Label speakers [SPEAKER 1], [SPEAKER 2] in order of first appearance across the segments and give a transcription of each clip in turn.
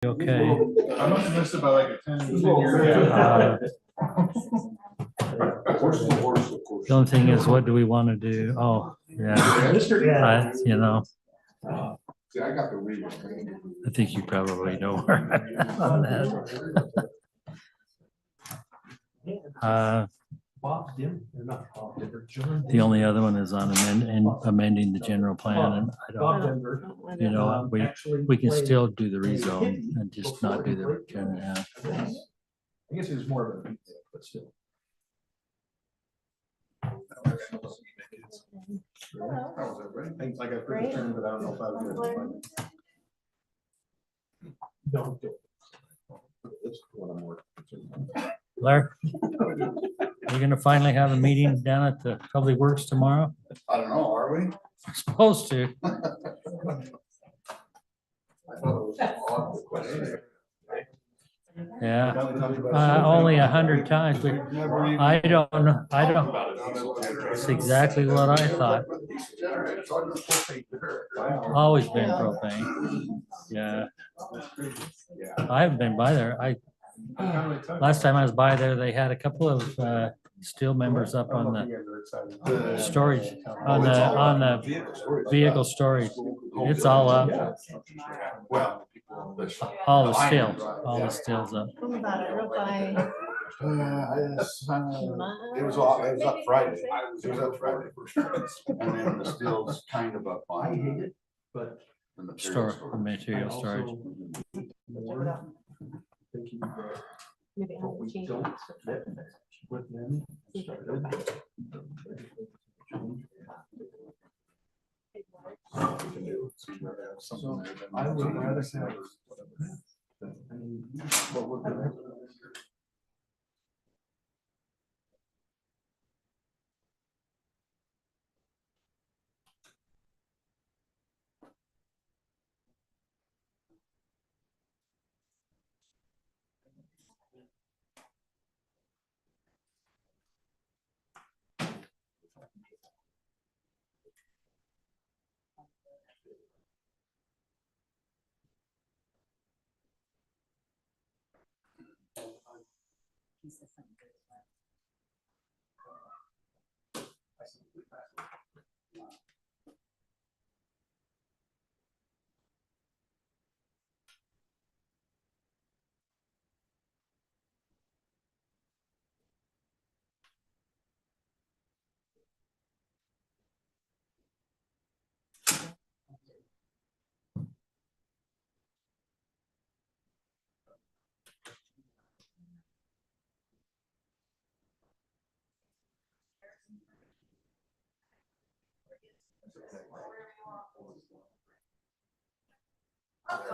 [SPEAKER 1] Okay.
[SPEAKER 2] I must have missed it by like a 10 year.
[SPEAKER 1] The only thing is, what do we want to do? Oh, yeah. You know,
[SPEAKER 2] See, I got the read.
[SPEAKER 1] I think you probably know where I'm at on that. The only other one is on amending the general plan, and I don't, you know, we can still do the rezone and just not do the general. Yeah.
[SPEAKER 3] I guess it was more of a, but still. Things like I could turn, but I don't know if I would. Don't do it. That's what I'm more concerned about.
[SPEAKER 1] Blair, we're gonna finally have a meeting down at the Public Works tomorrow.
[SPEAKER 2] I don't know, are we?
[SPEAKER 1] We're supposed to.
[SPEAKER 2] I thought it was odd the question.
[SPEAKER 1] Yeah, only 100 times, but I don't know. It's exactly what I thought. Always been propane. Yeah. I haven't been by there. Last time I was by there, they had a couple of steel members up on the storage, on the vehicle storage. It's all up.
[SPEAKER 2] Well,
[SPEAKER 1] All the stills up.
[SPEAKER 2] it was up Friday. It was up Friday. And then the still's kind of up on.
[SPEAKER 3] But
[SPEAKER 1] The material storage.
[SPEAKER 3] thinking that
[SPEAKER 4] Maybe I
[SPEAKER 3] what
[SPEAKER 4] will
[SPEAKER 3] we
[SPEAKER 4] change
[SPEAKER 3] don't
[SPEAKER 4] it.
[SPEAKER 3] with them started. So I would rather have. I mean, what we're gonna.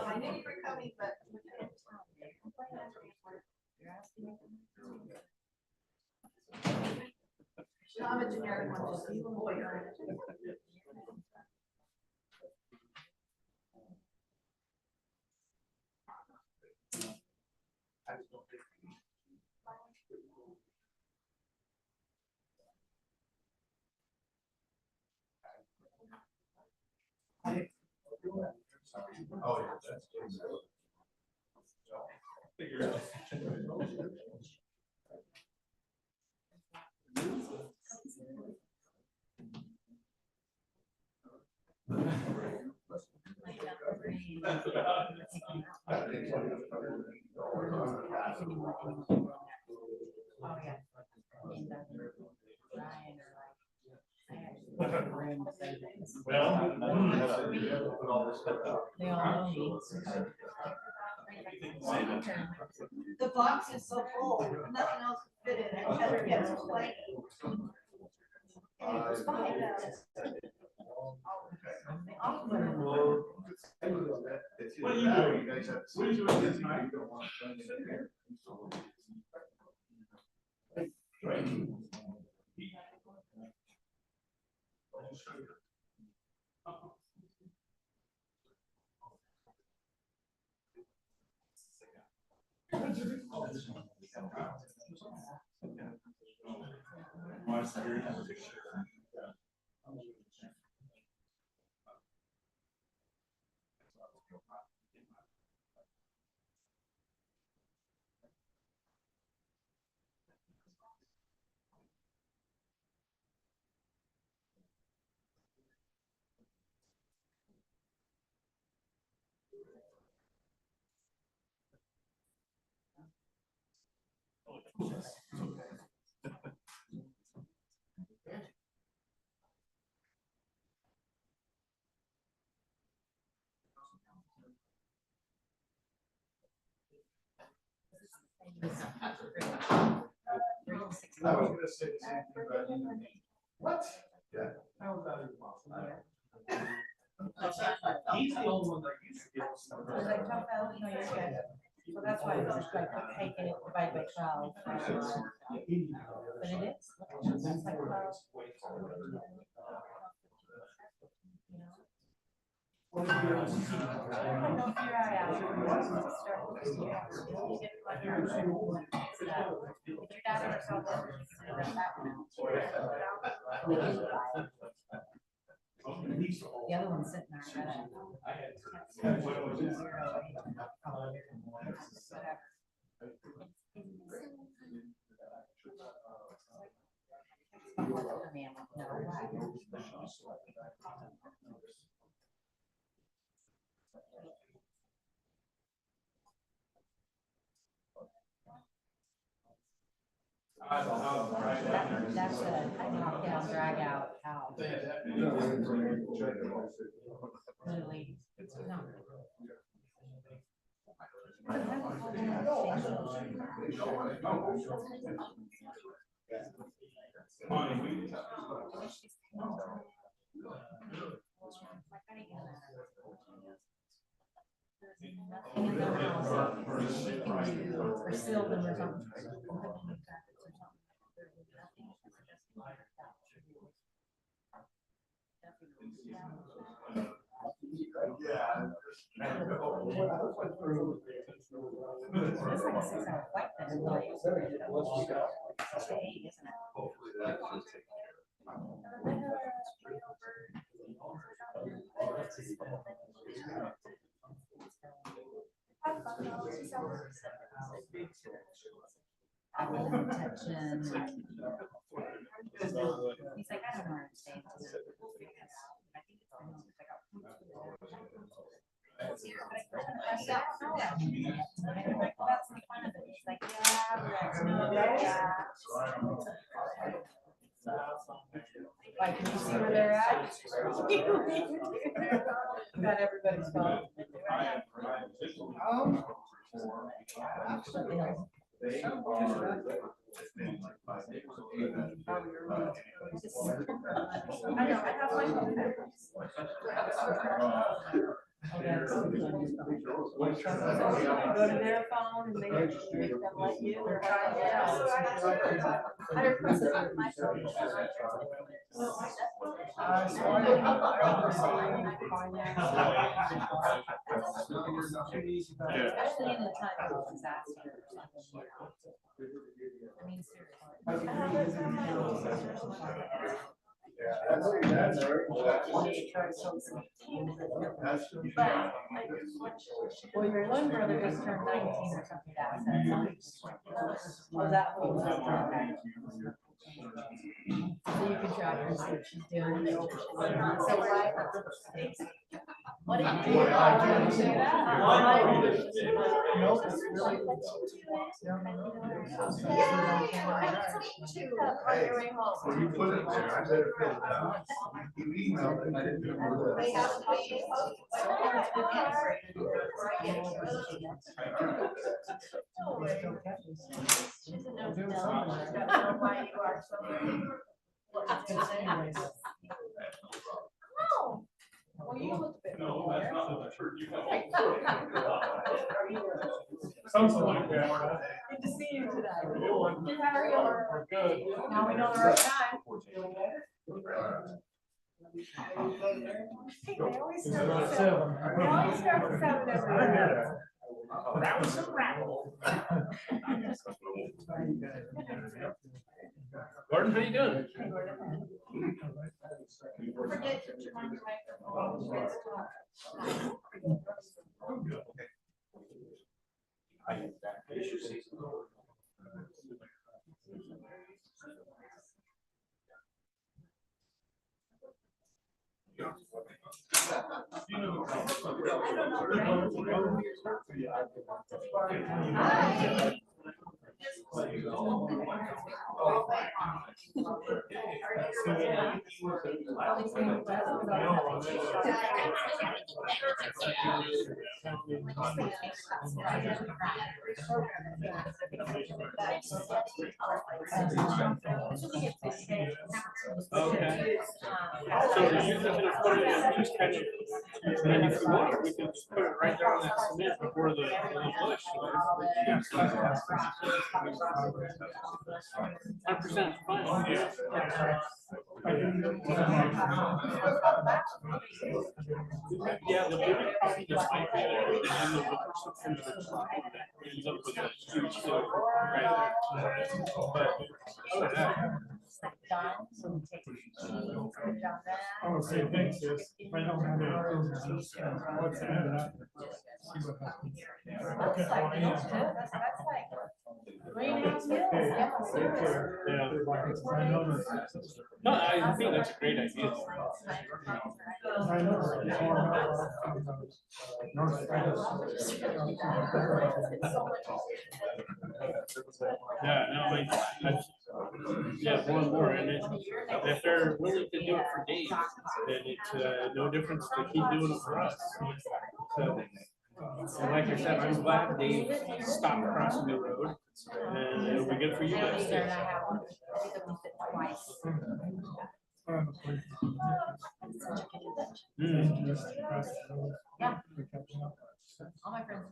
[SPEAKER 5] I knew you were coming, but. I'm a generic one, just a lawyer.
[SPEAKER 2] Oh, yeah, that's.
[SPEAKER 4] They all know me.
[SPEAKER 5] The box is so full, nothing else fit in it. Heather gets plenty. And it was fine.
[SPEAKER 2] What are you doing? You guys have. What are you doing this night?
[SPEAKER 3] I was gonna say the same thing, but what? Yeah. How is that even possible? He's the only one that used to get stuff.
[SPEAKER 4] So that's why it's just like taking it divided by 12. But it is. It's like 12.
[SPEAKER 3] What is
[SPEAKER 4] The other one's sitting there. That's a knockdown, drag out house. Literally, no. Nothing in their house they can do or seal them or something. It's like a 6-hour flight then. Like, 6 to 8, isn't it?
[SPEAKER 2] Hopefully that should take
[SPEAKER 4] Attention. He's like, I don't understand. That's the fun of it. He's like, yeah. Like, can you see where they're at? Got everybody's phone. I know, I have my phone. Go to their phone and make them let you or try it out. I requested on my phone. Especially in a time of disaster or something. I mean, well, your one brother just turned 19 or something like that. Oh, that whole okay. So you can track her, see what she's doing. So why? What did you do? Why did you say that?
[SPEAKER 3] Nope, it's really. When you put it there, I better fill it out. You emailed it, I didn't do
[SPEAKER 4] Well, you look bit.
[SPEAKER 6] No, that's not the truth. Something like that.
[SPEAKER 4] Good to see you today.
[SPEAKER 6] Good.
[SPEAKER 4] How are you?
[SPEAKER 6] We're good.
[SPEAKER 4] Now we know the right time. Hey, they always
[SPEAKER 1] It's
[SPEAKER 4] start
[SPEAKER 1] about
[SPEAKER 4] with
[SPEAKER 1] 7.
[SPEAKER 4] 7. They always start with 7 every year.
[SPEAKER 6] That was some rattle. Gordon, how you doing?
[SPEAKER 5] Forget to turn on your microphone.
[SPEAKER 6] Okay. So are you thinking of putting it just kind of, and then if you want, we can just put it right there on that cement before the bush. 100% fine, yeah. Yeah, the bigger problem that might be there is in the liquor system that's ends up with a huge silver right there. But other than that,
[SPEAKER 3] Oh, say thanks, sis. If I don't have it. What's that? See what happens. Okay, well, yeah.
[SPEAKER 4] Greenhouse Hills,
[SPEAKER 3] Okay,
[SPEAKER 4] yeah,
[SPEAKER 3] take
[SPEAKER 4] seriously.
[SPEAKER 3] care.
[SPEAKER 6] yeah.
[SPEAKER 3] I know
[SPEAKER 6] No, I think that's a great idea.
[SPEAKER 3] I know. It's more about, North
[SPEAKER 6] Yeah, no, yeah, more and more, and if they're willing to do it for days, then it's no difference to keep doing it for us. So, and like I said, I'm glad they stopped crossing the road, and it'll be good for you guys too. Mm.
[SPEAKER 4] Yeah. All my friends.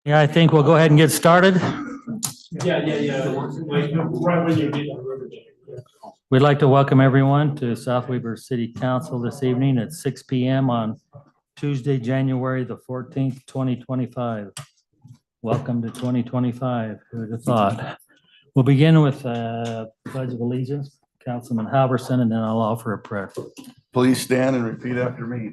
[SPEAKER 1] Yeah, I think we'll go ahead and get started.
[SPEAKER 6] Yeah. Right when you get on Riverdale.
[SPEAKER 1] We'd like to welcome everyone to South Weber City Council this evening at 6 PM on Tuesday, January the 14th, 2025. Welcome to 2025. Who would have thought? We'll begin with Pledge of Allegiance, Councilman Halverson, and then I'll offer a prayer.
[SPEAKER 2] Please stand and repeat after me.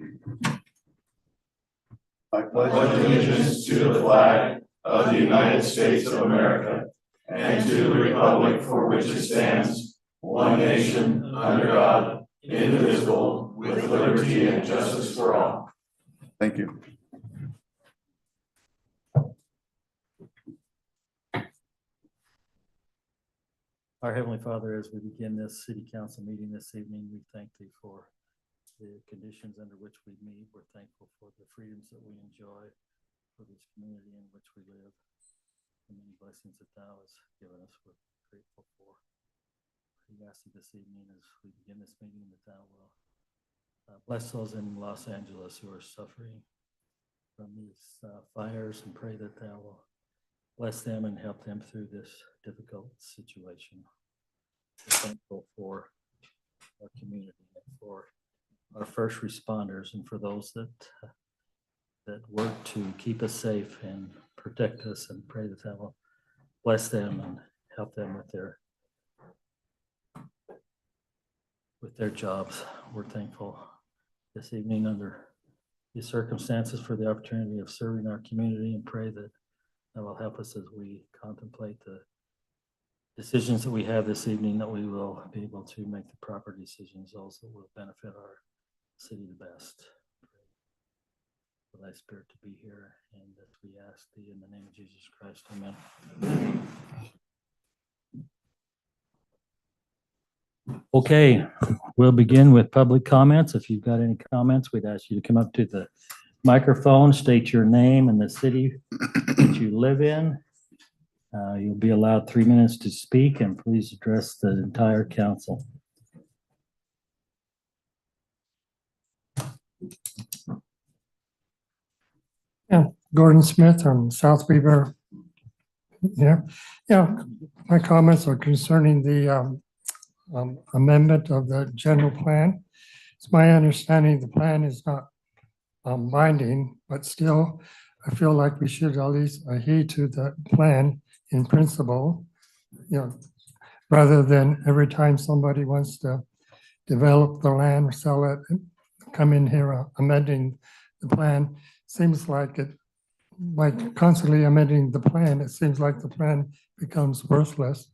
[SPEAKER 2] I pledge
[SPEAKER 7] Allegiance to the flag of the United States of America and to the republic for which it stands, one nation, under God, indivisible, with liberty and justice for all.
[SPEAKER 2] Thank you.
[SPEAKER 1] Our Heavenly Father, as we begin this city council meeting this evening, we thank thee for the conditions under which we meet. We're thankful for the freedoms that we enjoy, for this community in which we live, the many blessings that thou hast given us. We're grateful for. We ask thee this evening as we begin this meeting that thou will bless those in Los Angeles who are suffering from these fires, and pray that thou will bless them and help them through this difficult situation. thankful for our community and for our first responders and for those that work to keep us safe and protect us, and pray that that will bless them and help them with their jobs. We're thankful this evening under these circumstances for the opportunity of serving our community, and pray that that will help us as we contemplate the decisions that we have this evening, that we will be able to make the proper decisions also will benefit our city the best. For thy spirit to be here, and that we ask thee in the name of Jesus Christ. Amen. Okay, we'll begin with public comments. If you've got any comments, we'd ask you to come up to the microphone, state your name and the city that you live in. You'll be allowed 3 minutes to speak, and please address the entire council.
[SPEAKER 3] Yeah, Gordon Smith from South Weaver. Yeah, my comments are concerning the amendment of the general plan. It's my understanding the plan is not binding, but still, I feel like we should at least adhere to the plan in principle, rather than every time somebody wants to develop the land or sell it, come in here amending the plan. Seems like by constantly amending the plan, it seems like the plan becomes worthless,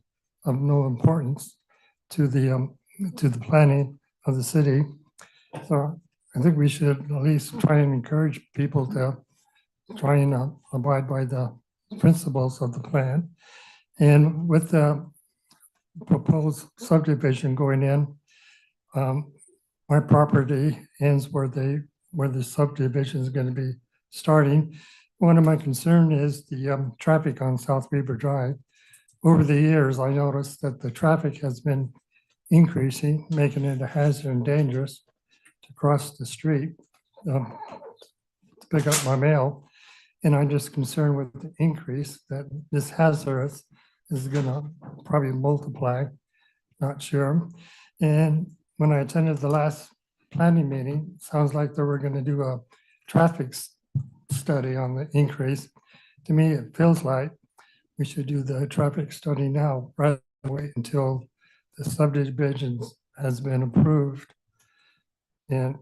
[SPEAKER 3] of no importance to the planning of the city. So I think we should at least try and encourage people to try and abide by the principles of the plan. And with the proposed subdivision going in, my property ends where the subdivision is going to be starting. One of my concern is the traffic on South Weaver Drive. Over the years, I noticed that the traffic has been increasing, making it a hazard and dangerous to cross the street to pick up my mail. And I'm just concerned with the increase that this hazard is going to probably multiply, not sure. And when I attended the last planning meeting, it sounds like they were going to do a traffic study on the increase. To me, it feels like we should do the traffic study now, rather than wait until the subdivision has been approved. And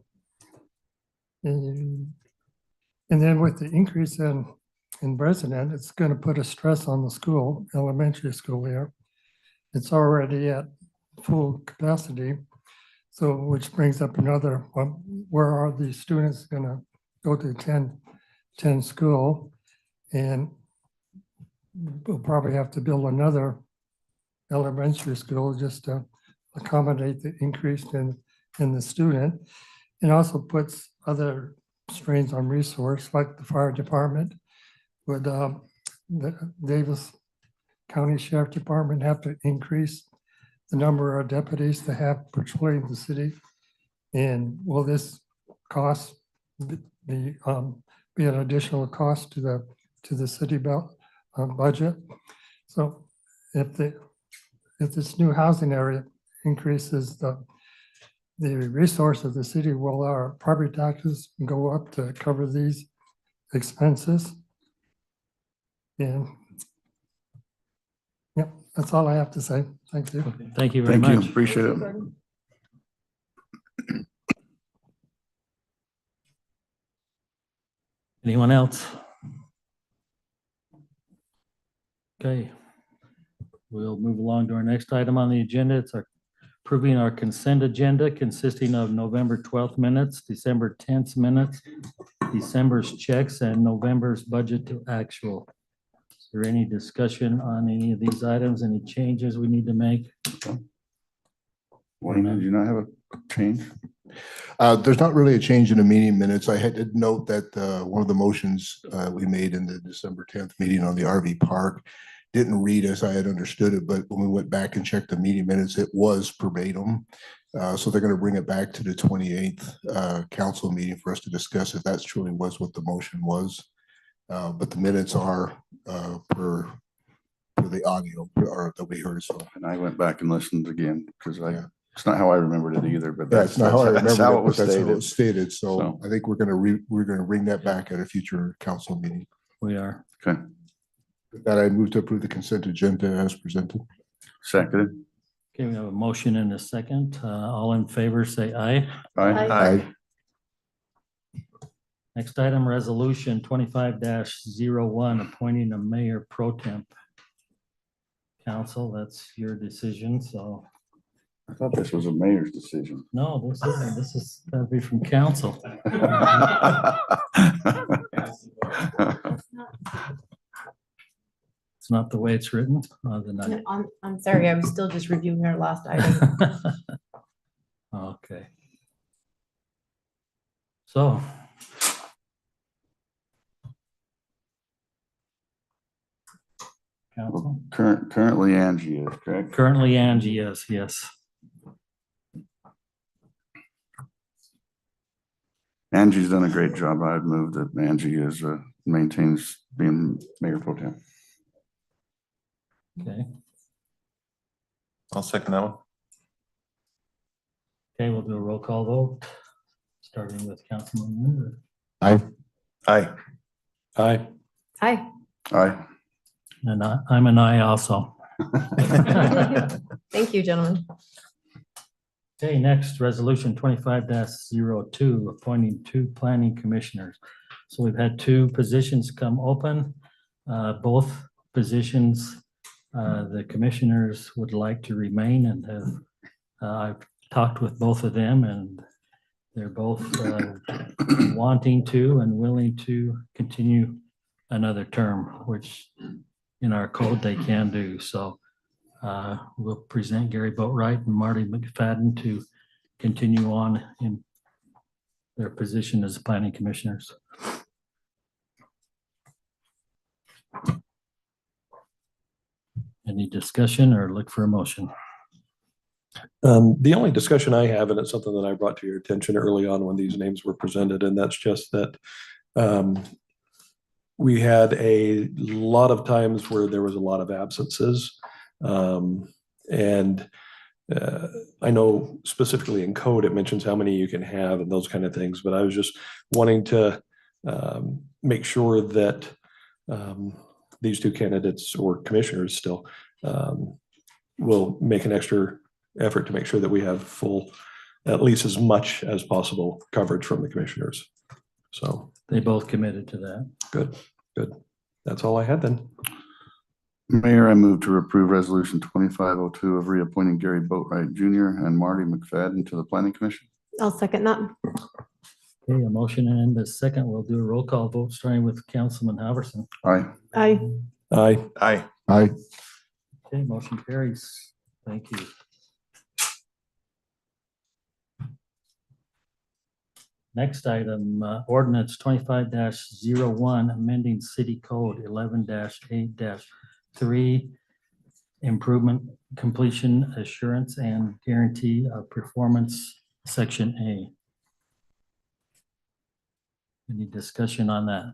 [SPEAKER 3] then with the increase in resident, it's going to put a stress on the school, elementary school here. It's already at full capacity. So, which brings up another, where are these students going to go to 10 school? And we'll probably have to build another elementary school just to accommodate the increase in the student. It also puts other strains on resource, like the fire department. Would the Davis County Sheriff Department have to increase the number of deputies to have patrolling the city? And will this cost be an additional cost to the city budget? So if this new housing area increases the resource of the city, will our property taxes go up to cover these expenses? And yeah, that's all I have to say. Thank you.
[SPEAKER 1] Okay, thank you very
[SPEAKER 2] Thank you,
[SPEAKER 1] much.
[SPEAKER 2] appreciate it.
[SPEAKER 1] Anyone else? Okay, we'll move along to our next item on the agenda. It's approving our consent agenda consisting of November 12th minutes, December 10th minutes, December's checks, and November's budget to actual. Is there any discussion on any of these items? Any changes we need to make?
[SPEAKER 2] Wayne, did you not have a change?
[SPEAKER 7] There's not really a change in the meeting minutes. I had to note that one of the motions we made in the December 10th meeting on the RV park didn't read as I had understood it, but when we went back and checked the meeting minutes, it was verbatim. So they're going to bring it back to the 28th council meeting for us to discuss if that truly was what the motion was. But the minutes are per
[SPEAKER 8] of the audio or that we heard, so.
[SPEAKER 2] And I went back and listened again because it's not how I remembered it either, but
[SPEAKER 8] Yeah, it's not how I
[SPEAKER 2] that's
[SPEAKER 8] remember
[SPEAKER 2] how
[SPEAKER 8] it,
[SPEAKER 2] it
[SPEAKER 8] but
[SPEAKER 2] was
[SPEAKER 8] that's how it
[SPEAKER 2] stated.
[SPEAKER 8] was stated, so
[SPEAKER 2] So.
[SPEAKER 8] I think we're gonna bring that back at a future council meeting.
[SPEAKER 1] We are.
[SPEAKER 2] Okay,
[SPEAKER 8] With that, I move to approve the consent agenda as presented.
[SPEAKER 2] seconded.
[SPEAKER 1] Okay, we have a motion and a second. All in favor, say aye.
[SPEAKER 2] Aye.
[SPEAKER 8] Aye.
[SPEAKER 1] Next item, resolution 25-01, appointing a mayor pro temp. Council, that's your decision, so,
[SPEAKER 2] I thought this was a mayor's decision.
[SPEAKER 1] no, this is, that'd be from council. It's not the way it's written. Then
[SPEAKER 4] I'm sorry, I was still just reviewing our last item.
[SPEAKER 1] Okay. So. Council,
[SPEAKER 2] Currently Angie is, correct?
[SPEAKER 1] currently Angie is, yes.
[SPEAKER 2] Angie's done a great job. I'd move that Angie is, maintains being mayor pro tem.
[SPEAKER 1] Okay,
[SPEAKER 7] I'll second that one.
[SPEAKER 1] okay, we'll do a roll call vote, starting with Councilman Linder.
[SPEAKER 8] Aye.
[SPEAKER 7] Aye.
[SPEAKER 1] Aye.
[SPEAKER 4] Hi,
[SPEAKER 2] Aye.
[SPEAKER 1] And I'm an aye also.
[SPEAKER 4] thank you, gentlemen.
[SPEAKER 1] Okay, next, resolution 25-02, appointing 2 planning commissioners. So we've had 2 positions come open. Both positions, the commissioners would like to remain and have, I've talked with both of them and they're both wanting to and willing to continue another term, which in our code they can do. So we'll present Gary Boatwright and Marty McFadden to continue on in their position as planning commissioners. Any discussion or look for a motion?
[SPEAKER 9] The only discussion I have, and it's something that I brought to your attention early on when these names were presented, and that's just that we had a lot of times where there was a lot of absences. And I know specifically in code, it mentions how many you can have and those kind of things, but I was just wanting to make sure that these 2 candidates or commissioners still will make an extra effort to make sure that we have full, at least as much as possible coverage from the commissioners. So
[SPEAKER 1] They both committed to that.
[SPEAKER 9] good. That's all I had then.
[SPEAKER 2] Mayor, I move to approve resolution 2502 of reappointing Gary Boatwright Jr. and Marty McFadden to the planning commission.
[SPEAKER 4] I'll second that.
[SPEAKER 1] Okay, a motion and a second. We'll do a roll call vote, starting with Councilman Halverson.
[SPEAKER 2] Aye.
[SPEAKER 4] Aye.
[SPEAKER 9] Aye.
[SPEAKER 7] Aye.
[SPEAKER 8] Aye.
[SPEAKER 1] Okay, motion carries. Thank you. Next item, ordinance 25-01, amending city code 11-8-3, improvement, completion, assurance, and guarantee of performance, section A. Any discussion on that?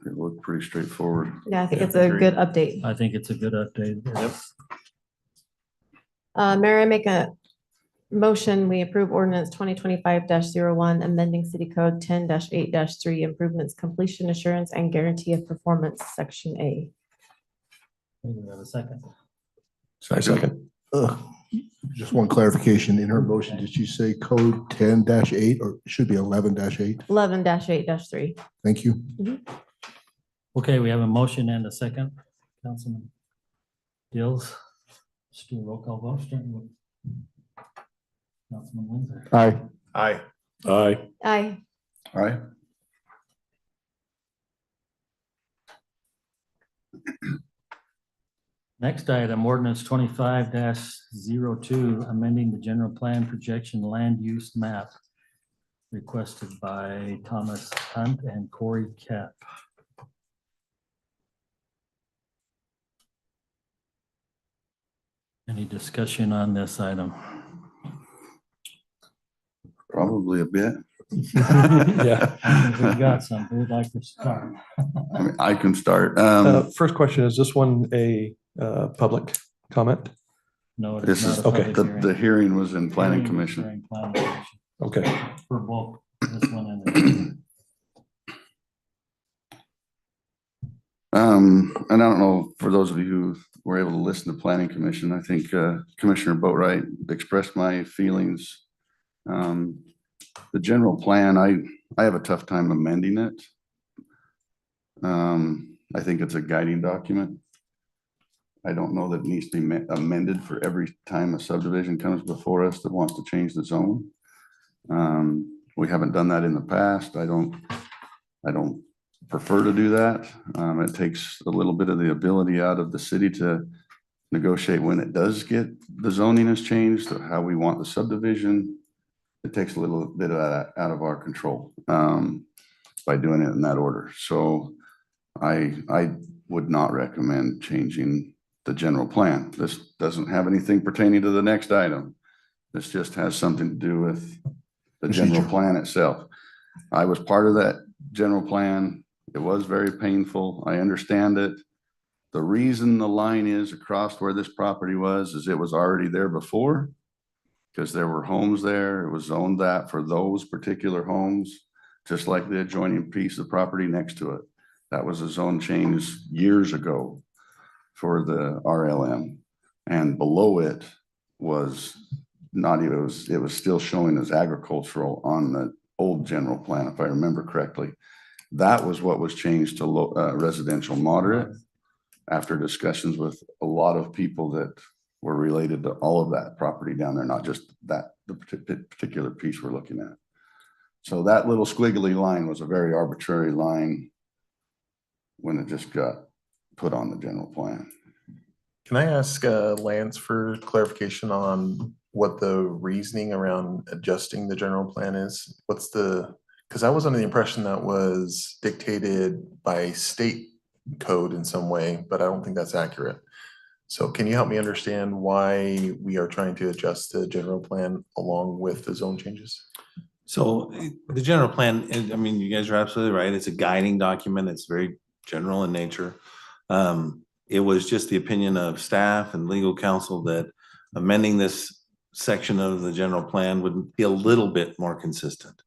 [SPEAKER 2] It looked pretty straightforward.
[SPEAKER 4] Yeah, I think it's a good update.
[SPEAKER 1] I think it's a good update.
[SPEAKER 4] Mayor, I make a motion, we approve ordinance 2025-01, amending city code 10-8-3, improvements, completion, assurance, and guarantee of performance, section A.
[SPEAKER 1] Maybe we have a second.
[SPEAKER 9] Second.
[SPEAKER 8] Just one clarification, in her motion, did she say code 10-8 or it should be 11-8?
[SPEAKER 4] 11-8-3.
[SPEAKER 8] Thank you.
[SPEAKER 1] Okay, we have a motion and a second. Councilman Dills, let's do a roll call vote, starting with Councilman Windsor.
[SPEAKER 8] Aye.
[SPEAKER 7] Aye.
[SPEAKER 9] Aye.
[SPEAKER 4] Aye.
[SPEAKER 2] Aye.
[SPEAKER 1] Next item, ordinance 25-02, amending the general plan projection land use map requested by Thomas Hunt and Corey Cap. Any discussion on this item?
[SPEAKER 2] Probably a bit.
[SPEAKER 9] Yeah.
[SPEAKER 1] I think we've got some, who would like to start?
[SPEAKER 2] I mean, I can start.
[SPEAKER 9] First question, is this one a public comment?
[SPEAKER 1] No, it
[SPEAKER 2] This
[SPEAKER 1] is
[SPEAKER 2] is,
[SPEAKER 1] not a
[SPEAKER 9] okay,
[SPEAKER 1] public
[SPEAKER 2] the
[SPEAKER 1] hearing.
[SPEAKER 2] hearing was in planning
[SPEAKER 1] Hearing was
[SPEAKER 2] commission.
[SPEAKER 1] during planning commission
[SPEAKER 9] Okay.
[SPEAKER 1] For both this one and the.
[SPEAKER 2] And I don't know, for those of you who were able to listen to planning commission, I think Commissioner Boatright expressed my feelings. The general plan, I have a tough time amending it. I think it's a guiding document. I don't know that it needs to be amended for every time a subdivision comes before us that wants to change the zone. We haven't done that in the past. I don't prefer to do that. It takes a little bit of the ability out of the city to negotiate when it does get the zoning has changed, or how we want the subdivision. It takes a little bit of that out of our control by doing it in that order. So I would not recommend changing the general plan. This doesn't have anything pertaining to the next item. This just has something to do with the general plan itself. I was part of that general plan. It was very painful. I understand it. The reason the line is across where this property was is it was already there before, because there were homes there. It was zoned that for those particular homes, just like the adjoining piece of property next to it. That was a zone change years ago for the RLM. And below it was not even, it was still showing as agricultural on the old general plan, if I remember correctly. That was what was changed to residential moderate after discussions with a lot of people that were related to all of that property down there, not just that, the particular piece we're looking at. So that little squiggly line was a very arbitrary line when it just got put on the general plan.
[SPEAKER 10] Can I ask Lance for clarification on what the reasoning around adjusting the general plan is? What's the, because I was under the impression that was dictated by state code in some way, but I don't think that's accurate. So can you help me understand why we are trying to adjust the general plan along with the zone changes?
[SPEAKER 11] So the general plan, I mean, you guys are absolutely right. It's a guiding document. It's very general in nature. It was just the opinion of staff and legal counsel that amending this section of the general plan would be a little bit more consistent.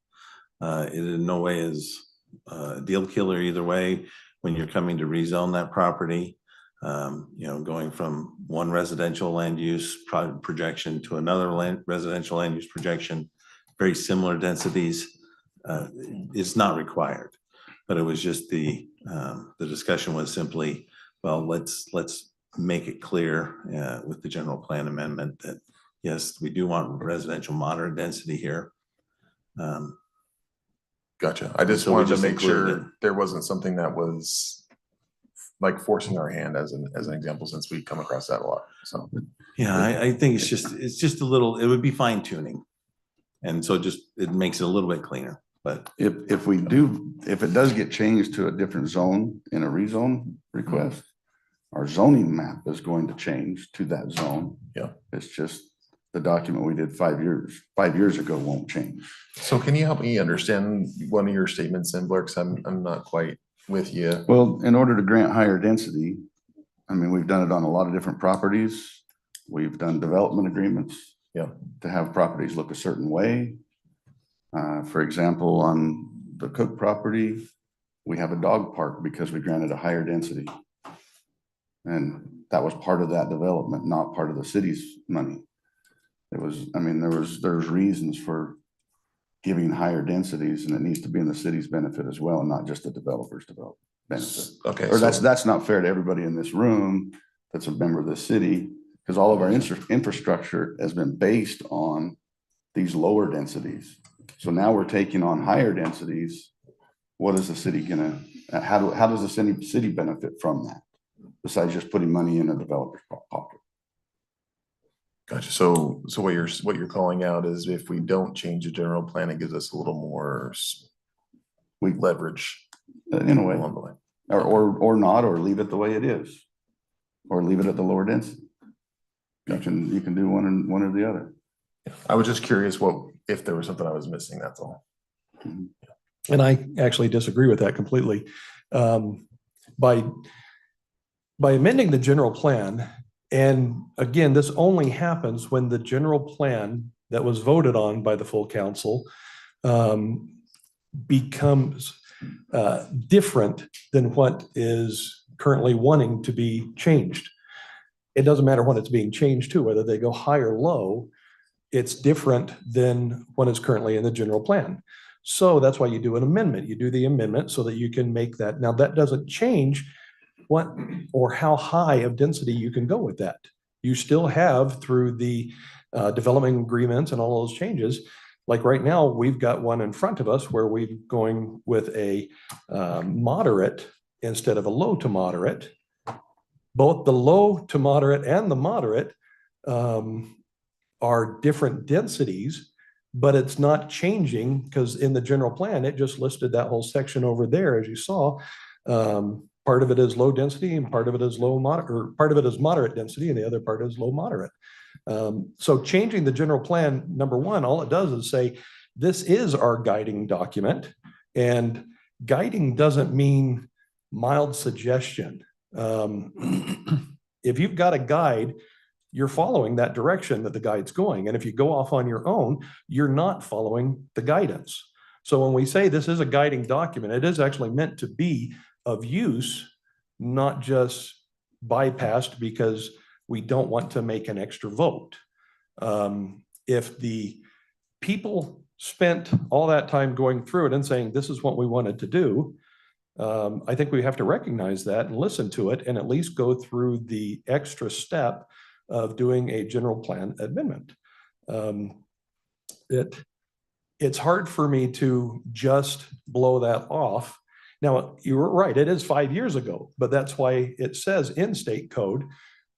[SPEAKER 11] It in no way is a deal killer either way when you're coming to rezone that property. You know, going from one residential land use projection to another residential land use projection, very similar densities, is not required. But it was just the discussion was simply, well, let's make it clear with the general plan amendment that yes, we do want residential moderate density here.
[SPEAKER 10] Gotcha. I just
[SPEAKER 11] So we
[SPEAKER 10] wanted
[SPEAKER 11] just
[SPEAKER 10] to make
[SPEAKER 11] included
[SPEAKER 10] sure there wasn't something that was like forcing our hand as an example, since we come across that a lot. So
[SPEAKER 11] Yeah, I think it's just a little, it would be fine tuning. And so just, it makes it a little bit cleaner, but
[SPEAKER 2] If it does get changed to a different zone in a rezone request, our zoning map is going to change to that zone.
[SPEAKER 10] Yeah.
[SPEAKER 2] It's just the document we did 5 years ago won't change.
[SPEAKER 10] So can you help me understand one of your statements in Blair? Because I'm not quite with you.
[SPEAKER 2] Well, in order to grant higher density, I mean, we've done it on a lot of different properties. We've done development agreements.
[SPEAKER 10] Yeah.
[SPEAKER 2] To have properties look a certain way. For example, on the Cook property, we have a dog park because we granted a higher density. And that was part of that development, not part of the city's money. It was, I mean, there's reasons for giving higher densities, and it needs to be in the city's benefit as well, and not just the developer's benefit.
[SPEAKER 10] Okay.
[SPEAKER 2] Or that's not fair to everybody in this room that's a member of the city, because all of our infrastructure has been based on these lower densities. So now we're taking on higher densities. What is the city gonna, how does the city benefit from that? Besides just putting money in a developer's pocket.
[SPEAKER 10] Gotcha. So what you're calling out is if we don't change the general plan, it gives us a little more leverage
[SPEAKER 2] In a way,
[SPEAKER 10] along the way.
[SPEAKER 2] or not, or leave it the way it is, or leave it at the lower density. You can do one or the other.
[SPEAKER 10] I was just curious if there was something I was missing, that's all.
[SPEAKER 2] Mhm.
[SPEAKER 9] And I actually disagree with that completely. By amending the general plan, and again, this only happens when the general plan that was voted on by the full council becomes different than what is currently wanting to be changed. It doesn't matter what it's being changed to, whether they go high or low, it's different than what is currently in the general plan. So that's why you do an amendment. You do the amendment so that you can make that. Now, that doesn't change what or how high of density you can go with that. You still have, through the development agreements and all those changes, like right now, we've got one in front of us where we're going with a moderate instead of a low to moderate. Both the low to moderate and the moderate are different densities, but it's not changing because in the general plan, it just listed that whole section over there, as you saw. Part of it is low density and part of it is part of it is moderate density and the other part is low moderate. So changing the general plan, number one, all it does is say, this is our guiding document, and guiding doesn't mean mild suggestion. If you've got a guide, you're following that direction that the guide's going. And if you go off on your own, you're not following the guidance. So when we say this is a guiding document, it is actually meant to be of use, not just bypassed because we don't want to make an extra vote. If the people spent all that time going through it and saying, this is what we wanted to do, I think we have to recognize that and listen to it and at least go through the extra step of doing a general plan amendment. It's hard for me to just blow that off. Now, you were right, it is 5 years ago, but that's why it says in state code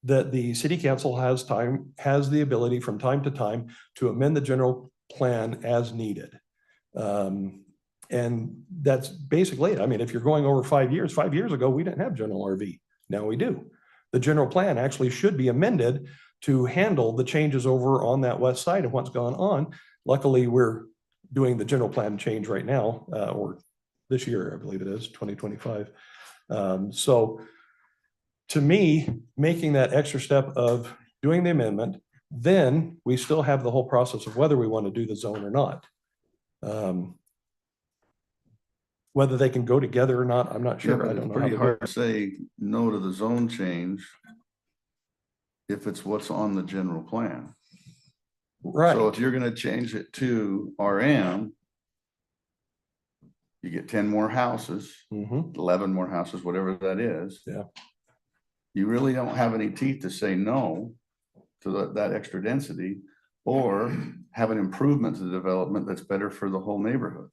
[SPEAKER 9] that the city council has the ability from time to time to amend the general plan as needed. And that's basically it. I mean, if you're going over 5 years ago, we didn't have general RV. Now we do. The general plan actually should be amended to handle the changes over on that west side of what's gone on. Luckily, we're doing the general plan change right now, or this year, I believe it is, 2025. So to me, making that extra step of doing the amendment, then we still have the whole process of whether we want to do the zone or not. Whether they can go together or not, I'm not sure.
[SPEAKER 2] Yeah,
[SPEAKER 9] I
[SPEAKER 2] but
[SPEAKER 9] don't
[SPEAKER 2] it's
[SPEAKER 9] know.
[SPEAKER 2] pretty hard to say no to the zone change if it's what's on the general plan.
[SPEAKER 9] Right.
[SPEAKER 2] So if you're gonna change it to RM, you get 10 more houses, 11 more houses, whatever that is.
[SPEAKER 9] Yeah.
[SPEAKER 2] You really don't have any teeth to say no to that extra density or have an improvement to the development that's better for the whole neighborhood.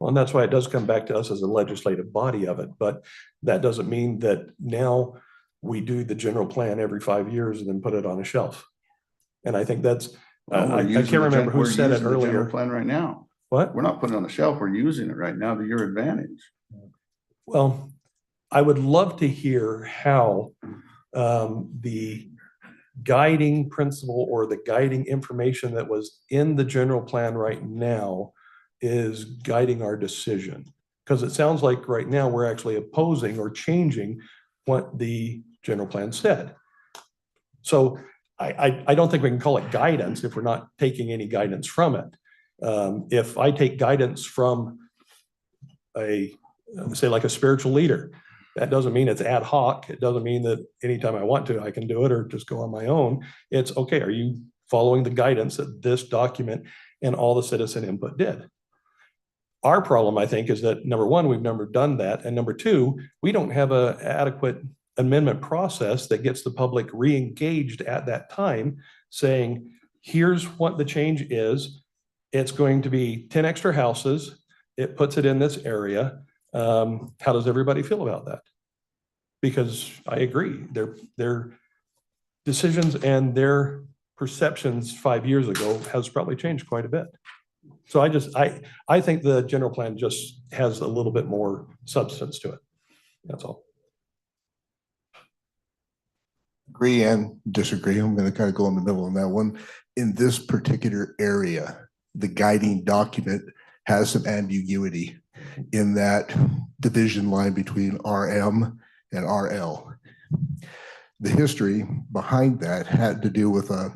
[SPEAKER 9] Well, and that's why it does come back to us as a legislative body of it, but that doesn't mean that now we do the general plan every 5 years and then put it on a shelf. And I think that's, I can't remember who said it earlier.
[SPEAKER 2] Plan right now.
[SPEAKER 9] What?
[SPEAKER 2] We're not putting it on the shelf. We're using it right now to your advantage.
[SPEAKER 9] Well, I would love to hear how the guiding principle or the guiding information that was in the general plan right now is guiding our decision. Because it sounds like right now we're actually opposing or changing what the general plan said. So I don't think we can call it guidance if we're not taking any guidance from it. If I take guidance from say like a spiritual leader, that doesn't mean it's ad hoc. It doesn't mean that anytime I want to, I can do it or just go on my own. It's okay. Are you following the guidance that this document and all the citizen input did? Our problem, I think, is that number one, we've never done that. And number two, we don't have an adequate amendment process that gets the public re-engaged at that time saying, here's what the change is. It's going to be 10 extra houses. It puts it in this area. How does everybody feel about that? Because I agree, their decisions and their perceptions 5 years ago has probably changed quite a bit. So I think the general plan just has a little bit more substance to it. That's all.
[SPEAKER 8] Agree and disagree. I'm going to kind of go in the middle on that one. In this particular area, the guiding document has some ambiguity in that division line between RM and RL. The history behind that had to do with a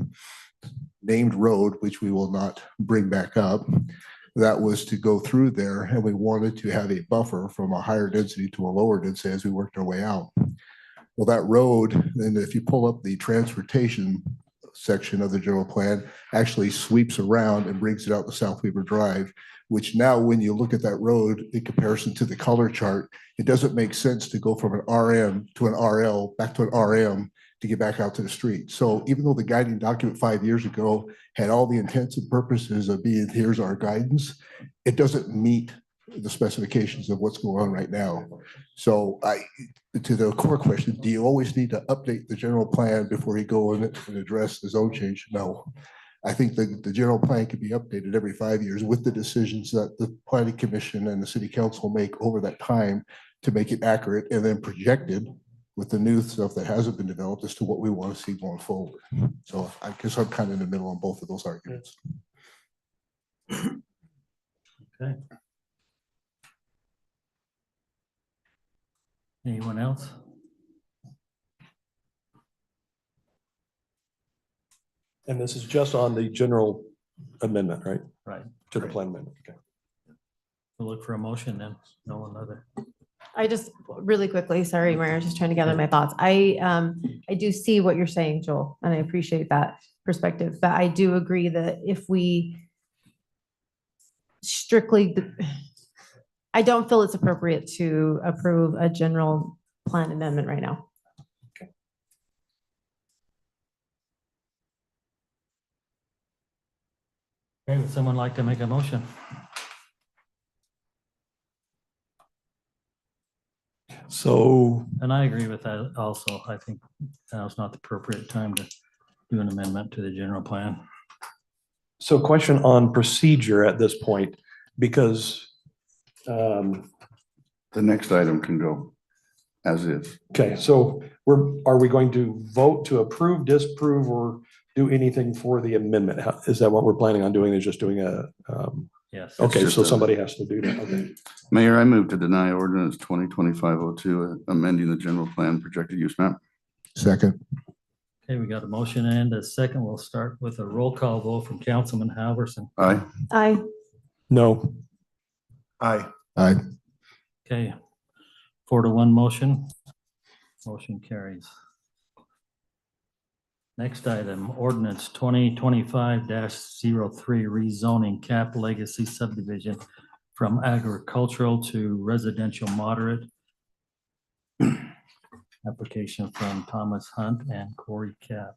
[SPEAKER 8] named road, which we will not bring back up. That was to go through there, and we wanted to have a buffer from a higher density to a lower density as we worked our way out. Well, that road, and if you pull up the transportation section of the general plan, actually sweeps around and brings it out to South Weaver Drive, which now when you look at that road in comparison to the color chart, it doesn't make sense to go from an RM to an RL back to an RM to get back out to the street. So even though the guiding document 5 years ago had all the intents and purposes of being, here's our guidance, it doesn't meet the specifications of what's going on right now. So to the core question, do you always need to update the general plan before you go in and address the zone change? No. I think the general plan can be updated every 5 years with the decisions that the planning commission and the city council make over that time to make it accurate and then projected with the new stuff that hasn't been developed as to what we want to see going forward. So I guess I'm kind of in the middle on both of those arguments.
[SPEAKER 1] Okay. Anyone else?
[SPEAKER 9] And this is just on the general amendment, right?
[SPEAKER 1] Right.
[SPEAKER 9] To the plan amendment. Okay.
[SPEAKER 1] We'll look for a motion then. No another.
[SPEAKER 4] I just really quickly, sorry, Mayor, I was just trying to gather my thoughts. I do see what you're saying, Joel, and I appreciate that perspective, but I do agree that if we strictly, I don't feel it's appropriate to approve a general plan amendment right now.
[SPEAKER 1] Okay, would someone like to make a motion?
[SPEAKER 9] So,
[SPEAKER 1] And I agree with that also. I think now's not the appropriate time to do an amendment to the general plan.
[SPEAKER 9] so question on procedure at this point, because,
[SPEAKER 2] The next item can go as is.
[SPEAKER 9] okay, so are we going to vote to approve, disapprove, or do anything for the amendment? Is that what we're planning on doing, is just doing a,
[SPEAKER 1] Yes.
[SPEAKER 9] okay,
[SPEAKER 2] just
[SPEAKER 9] so
[SPEAKER 2] a-
[SPEAKER 9] somebody has to do that, okay.
[SPEAKER 2] Mayor, I move to deny ordinance 2025-02, amending the general plan projected use map.
[SPEAKER 8] Second.
[SPEAKER 1] Okay, we got a motion and a second. We'll start with a roll call vote from Councilman Halverson.
[SPEAKER 2] Aye.
[SPEAKER 4] Aye.
[SPEAKER 9] No,
[SPEAKER 10] Aye.
[SPEAKER 8] Aye.
[SPEAKER 1] Okay, 4-1 motion. Motion carries. Next item, ordinance 2025-03, rezoning Cap Legacy subdivision from agricultural to residential moderate. Application from Thomas Hunt and Corey Cap.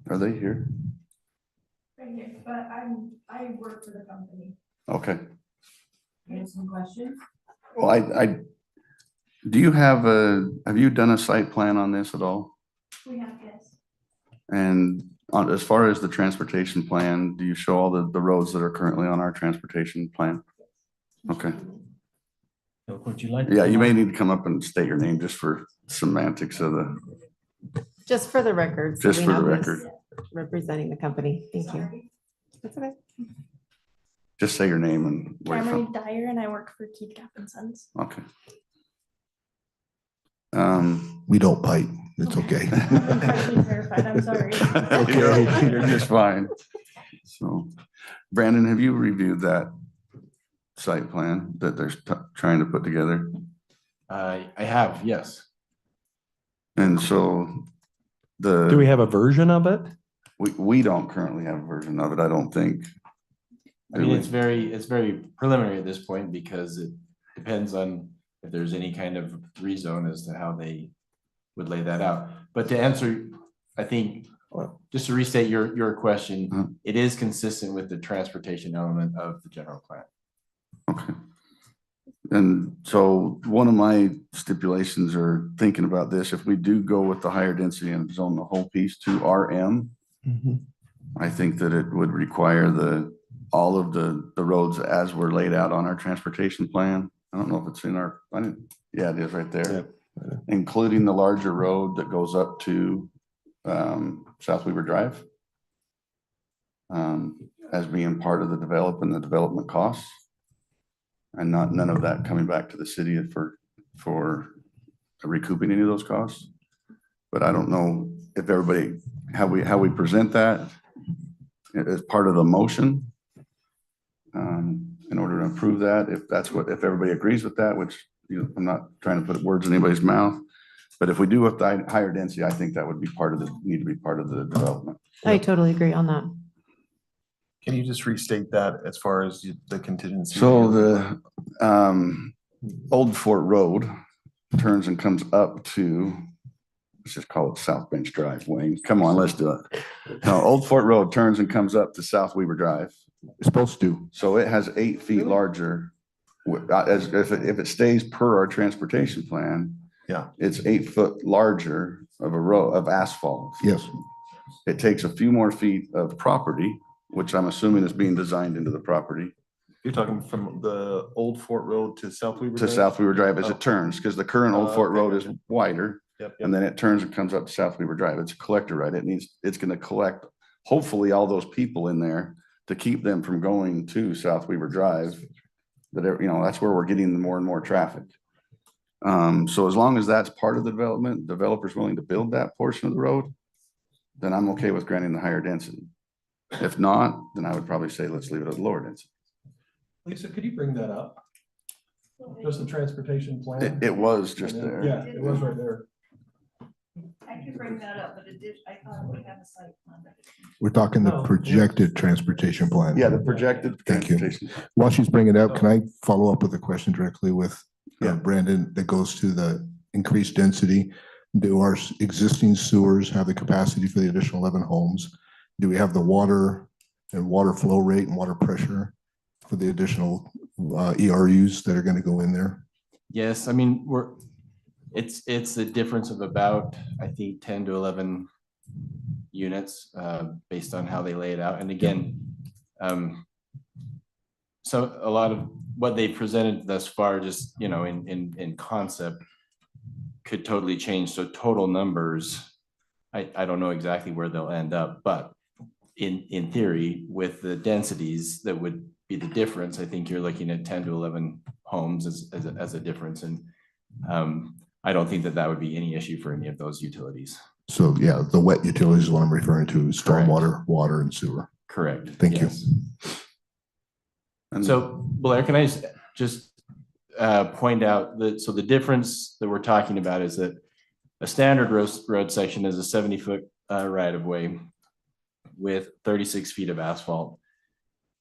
[SPEAKER 2] Are they here?
[SPEAKER 5] Right here, but I work for the company.
[SPEAKER 2] Okay.
[SPEAKER 5] You have some questions?
[SPEAKER 2] Well, do you have you done a site plan on this at all?
[SPEAKER 5] We have, yes.
[SPEAKER 2] And as far as the transportation plan, do you show all the roads that are currently on our transportation plan? Okay.
[SPEAKER 1] So would you like? to
[SPEAKER 2] Yeah, you
[SPEAKER 1] come
[SPEAKER 2] may
[SPEAKER 1] up?
[SPEAKER 2] need to come up and state your name just for semantics of the,
[SPEAKER 4] Just for the record. so
[SPEAKER 2] just
[SPEAKER 4] we
[SPEAKER 2] for the
[SPEAKER 4] know who's
[SPEAKER 2] record.
[SPEAKER 4] Representing the company. Thank you. That's okay.
[SPEAKER 2] Just say your name and where you're
[SPEAKER 12] Cameron
[SPEAKER 2] from.
[SPEAKER 12] Dyer, and I work for Keith Cap and Sons.
[SPEAKER 2] Okay.
[SPEAKER 8] We don't bite. It's okay.
[SPEAKER 12] I'm incredibly terrified. I'm sorry.
[SPEAKER 2] Okay, you're just fine. So, Brandon, have you reviewed that site plan that they're trying to put together?
[SPEAKER 13] I have, yes.
[SPEAKER 2] And so
[SPEAKER 9] do we have a version of it?
[SPEAKER 2] we don't currently have a version of it, I don't think.
[SPEAKER 13] I mean, it's very preliminary at this point because it depends on if there's any kind of rezone as to how they would lay that out. But to answer, I think, just to restate your question, it is consistent with the transportation element of the general plan.
[SPEAKER 2] Okay. And so one of my stipulations are thinking about this, if we do go with the higher density and zone the whole piece to RM, I think that it would require all of the roads as were laid out on our transportation plan. I don't know if it's in our, yeah, it is right there.
[SPEAKER 9] Yeah.
[SPEAKER 2] Including the larger road that goes up to South Weaver Drive. as being part of the development costs. And none of that coming back to the city for recouping any of those costs. But I don't know if everybody, how we present that as part of the motion. In order to approve that, if everybody agrees with that, which, I'm not trying to put words in anybody's mouth. But if we do with the higher density, I think that would be need to be part of the development.
[SPEAKER 4] I totally agree on that.
[SPEAKER 10] Can you just restate that as far as the contingency?
[SPEAKER 2] So the Old Fort Road turns and comes up to, let's just call it South Bench Drive, Wayne. Come on, let's do it. No, Old Fort Road turns and comes up to South Weaver Drive.
[SPEAKER 8] It's supposed to.
[SPEAKER 2] So it has 8 feet larger. If it stays per our transportation plan,
[SPEAKER 10] Yeah.
[SPEAKER 2] it's 8 foot larger of a row of asphalt.
[SPEAKER 8] Yes.
[SPEAKER 2] It takes a few more feet of property, which I'm assuming is being designed into the property,
[SPEAKER 10] You're talking from the Old Fort Road to South Weaver
[SPEAKER 2] to
[SPEAKER 10] Drive?
[SPEAKER 2] South Weaver Drive as
[SPEAKER 10] Oh.
[SPEAKER 2] it turns, because the current Old Fort
[SPEAKER 10] Okay,
[SPEAKER 2] Road is
[SPEAKER 10] gotcha.
[SPEAKER 2] wider.
[SPEAKER 10] Yep,
[SPEAKER 2] And then it turns and comes up to South Weaver Drive. It's a collector, right? It's gonna collect, hopefully, all those people in there to keep them from going to South Weaver Drive. That's where we're getting more and more traffic. So as long as that's part of the development, developer's willing to build that portion of the road, then I'm okay with granting the higher density. If not, then I would probably say, let's leave it at lower density.
[SPEAKER 9] Lisa, could you bring that up? Just the transportation plan?
[SPEAKER 2] It was just there.
[SPEAKER 9] Yeah, it was right there.
[SPEAKER 5] I can bring that up, but I thought we had a site plan.
[SPEAKER 8] We're talking the
[SPEAKER 9] No.
[SPEAKER 8] projected transportation plan.
[SPEAKER 2] Yeah, the projected
[SPEAKER 8] Thank you.
[SPEAKER 2] transportation.
[SPEAKER 8] While she's bringing it up, can I follow up with a question directly with
[SPEAKER 2] Yeah.
[SPEAKER 8] Brandon that goes to the increased density? Do our existing sewers have the capacity for the additional 11 homes? Do we have the water and water flow rate and water pressure for the additional ERUs that are going to go in there?
[SPEAKER 13] Yes, I mean, it's a difference of about, I think, 10 to 11 units, based on how they lay it out. And again, so a lot of what they presented thus far, just, in concept, could totally change. So total numbers, I don't know exactly where they'll end up, but in theory, with the densities that would be the difference, I think you're looking at 10 to 11 homes as a difference. And I don't think that would be any issue for any of those utilities.
[SPEAKER 8] So yeah, the wet utilities is what I'm referring to, stormwater, water and sewer.
[SPEAKER 13] Correct.
[SPEAKER 8] Thank you.
[SPEAKER 13] Yes. So Blair, can I just point out that, so the difference that we're talking about is that a standard road section is a 70-foot right of way with 36 feet of asphalt.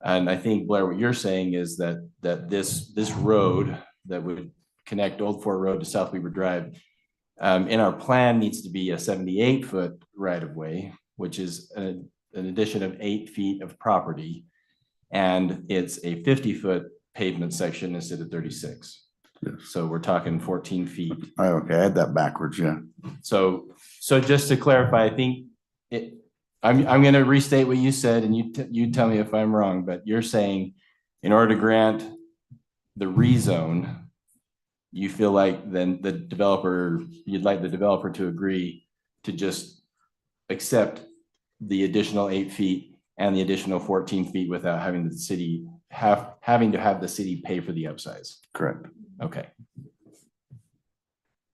[SPEAKER 13] And I think, Blair, what you're saying is that this road that would connect Old Fort Road to South Weaver Drive in our plan needs to be a 78-foot right of way, which is an addition of 8 feet of property. And it's a 50-foot pavement section instead of 36.
[SPEAKER 2] Yes.
[SPEAKER 13] So we're talking 14 feet.
[SPEAKER 2] Okay, I had that backwards, yeah.
[SPEAKER 13] So just to clarify, I think I'm going to restate what you said, and you tell me if I'm wrong, but you're saying in order to grant the rezone, you feel like then you'd like the developer to agree to just accept the additional 8 feet and the additional 14 feet without having the city having to have the city pay for the upsize.
[SPEAKER 2] Correct.
[SPEAKER 13] Okay.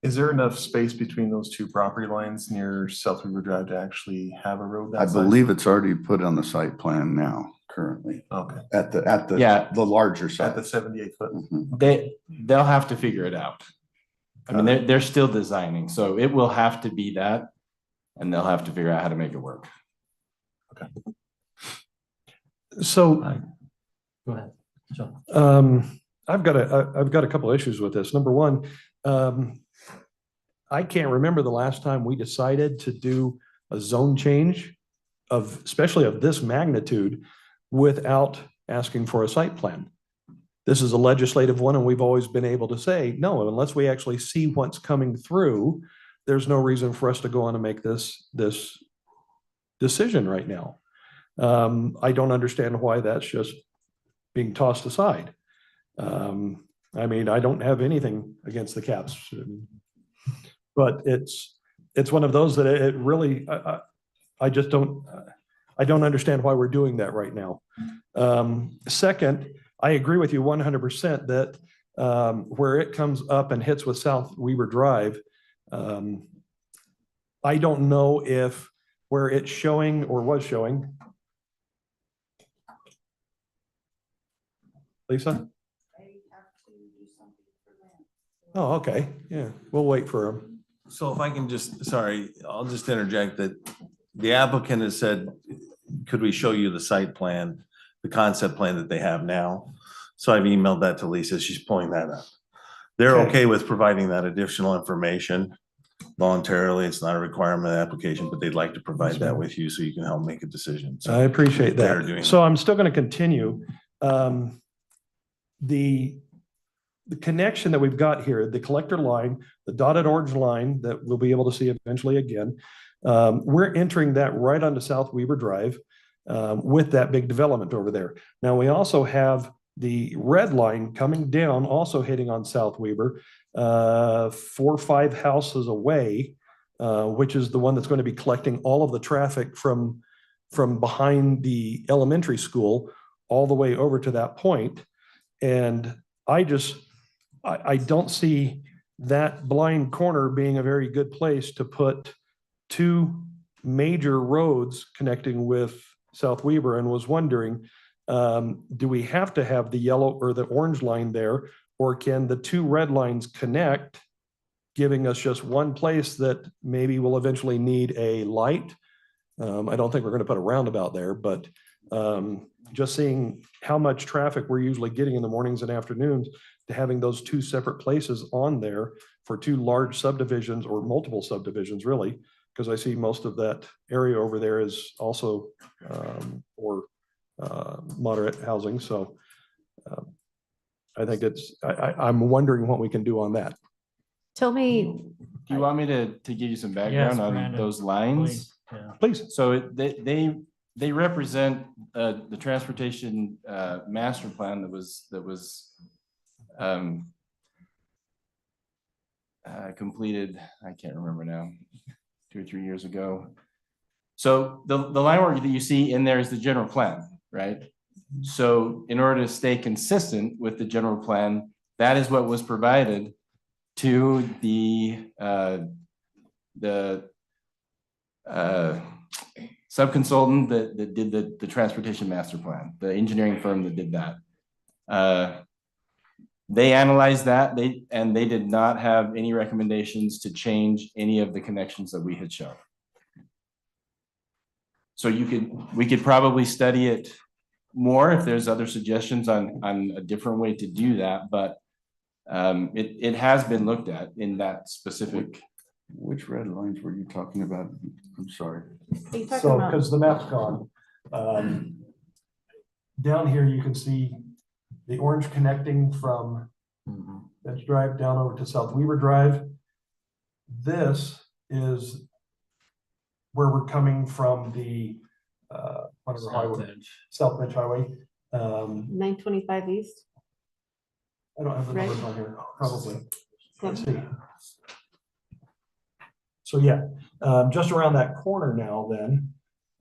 [SPEAKER 10] Is there enough space between those two property lines near South Weaver Drive to actually have a road that
[SPEAKER 2] I
[SPEAKER 10] size?
[SPEAKER 2] believe it's already put on the site plan now, currently,
[SPEAKER 10] Okay,
[SPEAKER 2] at the
[SPEAKER 13] Yeah.
[SPEAKER 2] the larger
[SPEAKER 10] at
[SPEAKER 2] site.
[SPEAKER 10] the 78-foot.
[SPEAKER 2] Mhm.
[SPEAKER 13] They'll have to figure it out. I mean, they're still designing, so it will have to be that, and they'll have to figure out how to make it work.
[SPEAKER 9] So
[SPEAKER 1] Go ahead. John.
[SPEAKER 9] I've got a couple of issues with this. Number one, I can't remember the last time we decided to do a zone change especially of this magnitude without asking for a site plan. This is a legislative one, and we've always been able to say, no, unless we actually see what's coming through, there's no reason for us to go on and make this decision right now. I don't understand why that's just being tossed aside. I mean, I don't have anything against the caps, but it's one of those that it really, I just don't, I don't understand why we're doing that right now. Second, I agree with you 100% that where it comes up and hits with South Weber Drive, I don't know if where it's showing or was showing. Lisa? Oh, okay. Yeah, we'll wait for him.
[SPEAKER 11] So if I can just, sorry, I'll just interject that the applicant has said, could we show you the site plan, the concept plan that they have now? So I've emailed that to Lisa. She's pulling that up. They're
[SPEAKER 9] Okay.
[SPEAKER 11] okay with providing that additional information voluntarily. It's not a requirement of the application, but they'd like to provide that with you so you can help make a decision. So
[SPEAKER 9] I appreciate
[SPEAKER 11] they're doing
[SPEAKER 9] that. So I'm still going to continue. The connection that we've got here, the collector line, the dotted orange line that we'll be able to see eventually again, we're entering that right onto South Weber Drive with that big development over there. Now, we also have the red line coming down, also hitting on South Weber, 4 or 5 houses away, which is the one that's going to be collecting all of the traffic from behind the elementary school all the way over to that point. And I don't see that blind corner being a very good place to put 2 major roads connecting with South Weber, and was wondering, do we have to have the yellow or the orange line there, or can the 2 red lines connect, giving us just one place that maybe will eventually need a light? I don't think we're going to put a roundabout there, but just seeing how much traffic we're usually getting in the mornings and afternoons, to having those 2 separate places on there for 2 large subdivisions or multiple subdivisions, really, because I see most of that area over there is also for moderate housing. So I think I'm wondering what we can do on that.
[SPEAKER 4] Tell me,
[SPEAKER 13] Do you want me to give you some background on
[SPEAKER 1] Brandon,
[SPEAKER 13] those lines?
[SPEAKER 1] Yeah.
[SPEAKER 9] Please.
[SPEAKER 13] So they represent the transportation master plan that was completed, I can't remember now, 2 or 3 years ago. So the line work that you see in there is the general plan, right? So in order to stay consistent with the general plan, that is what was provided to the subconsultant that did the transportation master plan, the engineering firm that did that. They analyzed that, and they did not have any recommendations to change any of the connections that we had shown. So we could probably study it more if there's other suggestions on a different way to do that, but it has been looked at in that specific.
[SPEAKER 2] Which red lines were you talking about? I'm sorry.
[SPEAKER 4] are you talking
[SPEAKER 9] So,
[SPEAKER 4] about?
[SPEAKER 9] because the map's gone. Down here, you can see the orange connecting from Bench Drive down over to South Weber Drive. This is where we're coming from the whatever highway, South Bench Highway.
[SPEAKER 4] 925 East.
[SPEAKER 9] I don't have the
[SPEAKER 4] Right.
[SPEAKER 9] numbers on here, probably. Let's
[SPEAKER 4] Okay.
[SPEAKER 9] see. So yeah, just around that corner now then.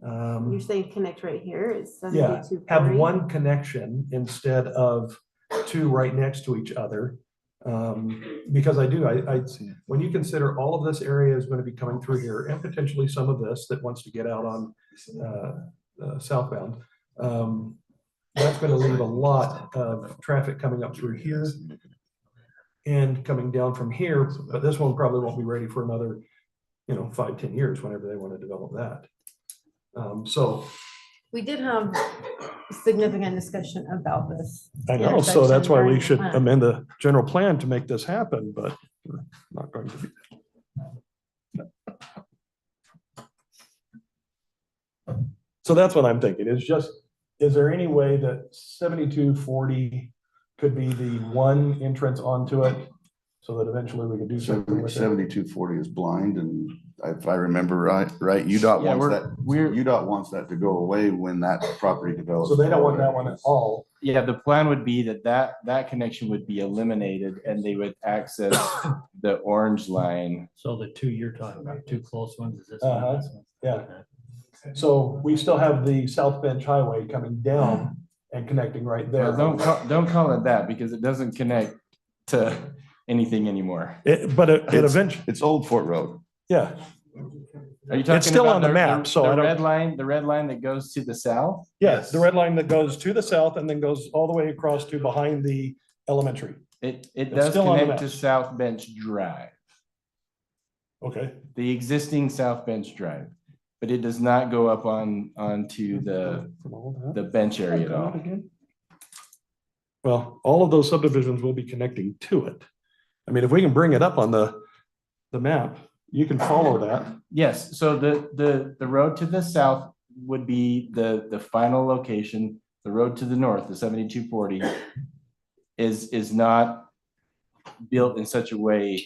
[SPEAKER 4] You're saying connect right here is
[SPEAKER 9] Yeah,
[SPEAKER 4] 7240?
[SPEAKER 9] have one connection instead of 2 right next to each other. Because I when you consider all of this area is going to be coming through here, and potentially some of this that wants to get out on southbound, that's going to leave a lot of traffic coming up through here and coming down from here, but this one probably won't be ready for another, 5-10 years whenever they want to develop that. So
[SPEAKER 4] We did have significant discussion about this.
[SPEAKER 9] I know, so that's why we should
[SPEAKER 4] intersection
[SPEAKER 9] amend the general plan to make this happen, but we're not going to do that. So that's what I'm thinking, is there any way that 7240 could be the one entrance onto it so that eventually we could do something with it?
[SPEAKER 2] 7240 is blind, and if I remember right, UDOT
[SPEAKER 13] Yeah,
[SPEAKER 2] UDOT wants that to go away when that property develops.
[SPEAKER 9] So they don't want that one at all.
[SPEAKER 13] Yeah, the plan would be that connection would be eliminated, and they would access the orange line.
[SPEAKER 1] So the 2 you're talking about, 2 close ones, is this
[SPEAKER 9] Uh-huh,
[SPEAKER 1] one? This one?
[SPEAKER 9] yeah.
[SPEAKER 1] Okay.
[SPEAKER 9] So we still have the South Bench Highway coming down and connecting right there.
[SPEAKER 13] Well, don't call it that because it doesn't connect to anything anymore.
[SPEAKER 9] But it eventually,
[SPEAKER 2] It's Old Fort Road.
[SPEAKER 9] yeah,
[SPEAKER 13] Are you talking
[SPEAKER 9] still
[SPEAKER 13] about
[SPEAKER 9] on the map, so I don't-
[SPEAKER 13] the red line that goes to the south?
[SPEAKER 9] yes, the red line that goes to the south and then goes all the way across to behind the elementary.
[SPEAKER 13] It
[SPEAKER 9] It's
[SPEAKER 13] does
[SPEAKER 9] still on the
[SPEAKER 13] connect to
[SPEAKER 9] map.
[SPEAKER 13] South Bench Drive,
[SPEAKER 9] Okay,
[SPEAKER 13] the existing South Bench Drive. But it does not go up onto the bench area at all.
[SPEAKER 9] well, all of those subdivisions will be connecting to it. I mean, if we can bring it up on the map, you can follow that.
[SPEAKER 13] Yes, so the road to the south would be the final location. The road to the north, the 7240, is not built in such a way,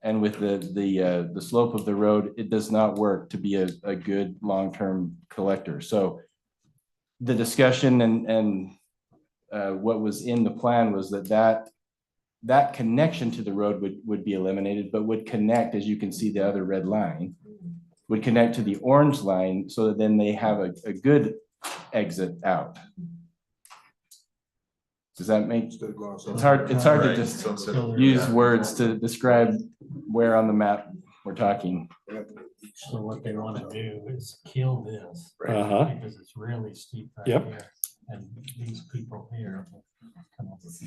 [SPEAKER 13] and with the slope of the road, it does not work to be a good long-term collector. So the discussion and what was in the plan was that connection to the road would be eliminated, but would connect, as you can see, the other red line would connect to the orange line so that then they have a good exit out. Does that make, it's hard to just use words to describe where on the map we're talking.
[SPEAKER 1] So what they want to do is kill this.
[SPEAKER 9] Uh-huh.
[SPEAKER 1] Because it's really steep right
[SPEAKER 9] Yep.
[SPEAKER 1] here. And these people here. come up with-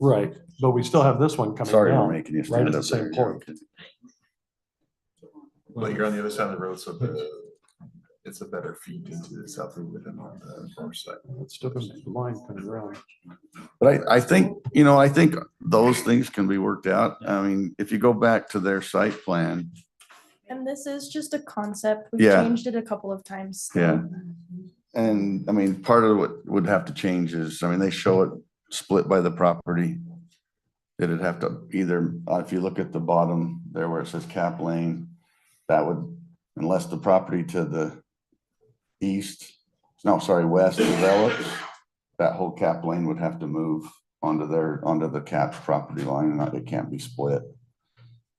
[SPEAKER 9] Right, but we still have this one coming
[SPEAKER 2] Sorry, we're
[SPEAKER 9] down,
[SPEAKER 2] making you
[SPEAKER 9] right
[SPEAKER 2] stand
[SPEAKER 9] at the
[SPEAKER 2] up
[SPEAKER 9] same
[SPEAKER 2] there.
[SPEAKER 9] point.
[SPEAKER 10] But you're on the other side of the road, so it's a better feed into the south loop than on the north side.
[SPEAKER 9] It's still the line coming around.
[SPEAKER 2] But I think, I think those things can be worked out. I mean, if you go back to their site plan,
[SPEAKER 12] And this is just a concept. We've
[SPEAKER 2] Yeah.
[SPEAKER 12] changed it a couple of times.
[SPEAKER 2] yeah. And I mean, part of what would have to change is, they show it split by the property. It'd have to either, if you look at the bottom there where it says Cap Lane, that would, unless the property to the west develops, that whole Cap Lane would have to move onto the Cap property line, and it can't be split.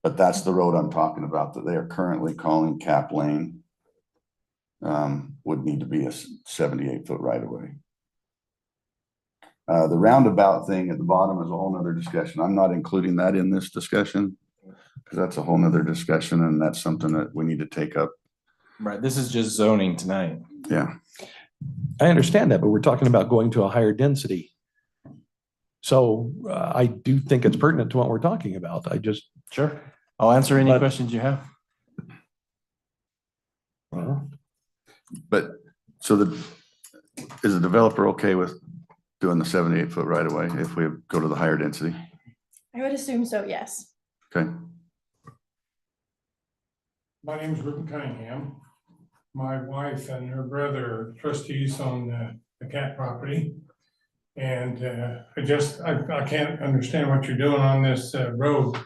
[SPEAKER 2] But that's the road I'm talking about that they are currently calling Cap Lane. Would need to be a 78-foot right of way. The roundabout thing at the bottom is a whole nother discussion. I'm not including that in this discussion because that's a whole nother discussion, and that's something that we need to take up.
[SPEAKER 13] Right, this is just zoning tonight.
[SPEAKER 2] Yeah.
[SPEAKER 9] I understand that, but we're talking about going to a higher density. So I do think it's pertinent to what we're talking about.
[SPEAKER 13] Sure. I'll answer any
[SPEAKER 9] But-
[SPEAKER 13] questions you have.
[SPEAKER 9] Well,
[SPEAKER 2] But so is the developer okay with doing the 78-foot right of way if we go to the higher density?
[SPEAKER 12] I would assume so, yes.
[SPEAKER 2] Okay.
[SPEAKER 3] My name is Reuben Cunningham. My wife and her brother are trustees on the cat property. And I can't understand what you're doing on this road.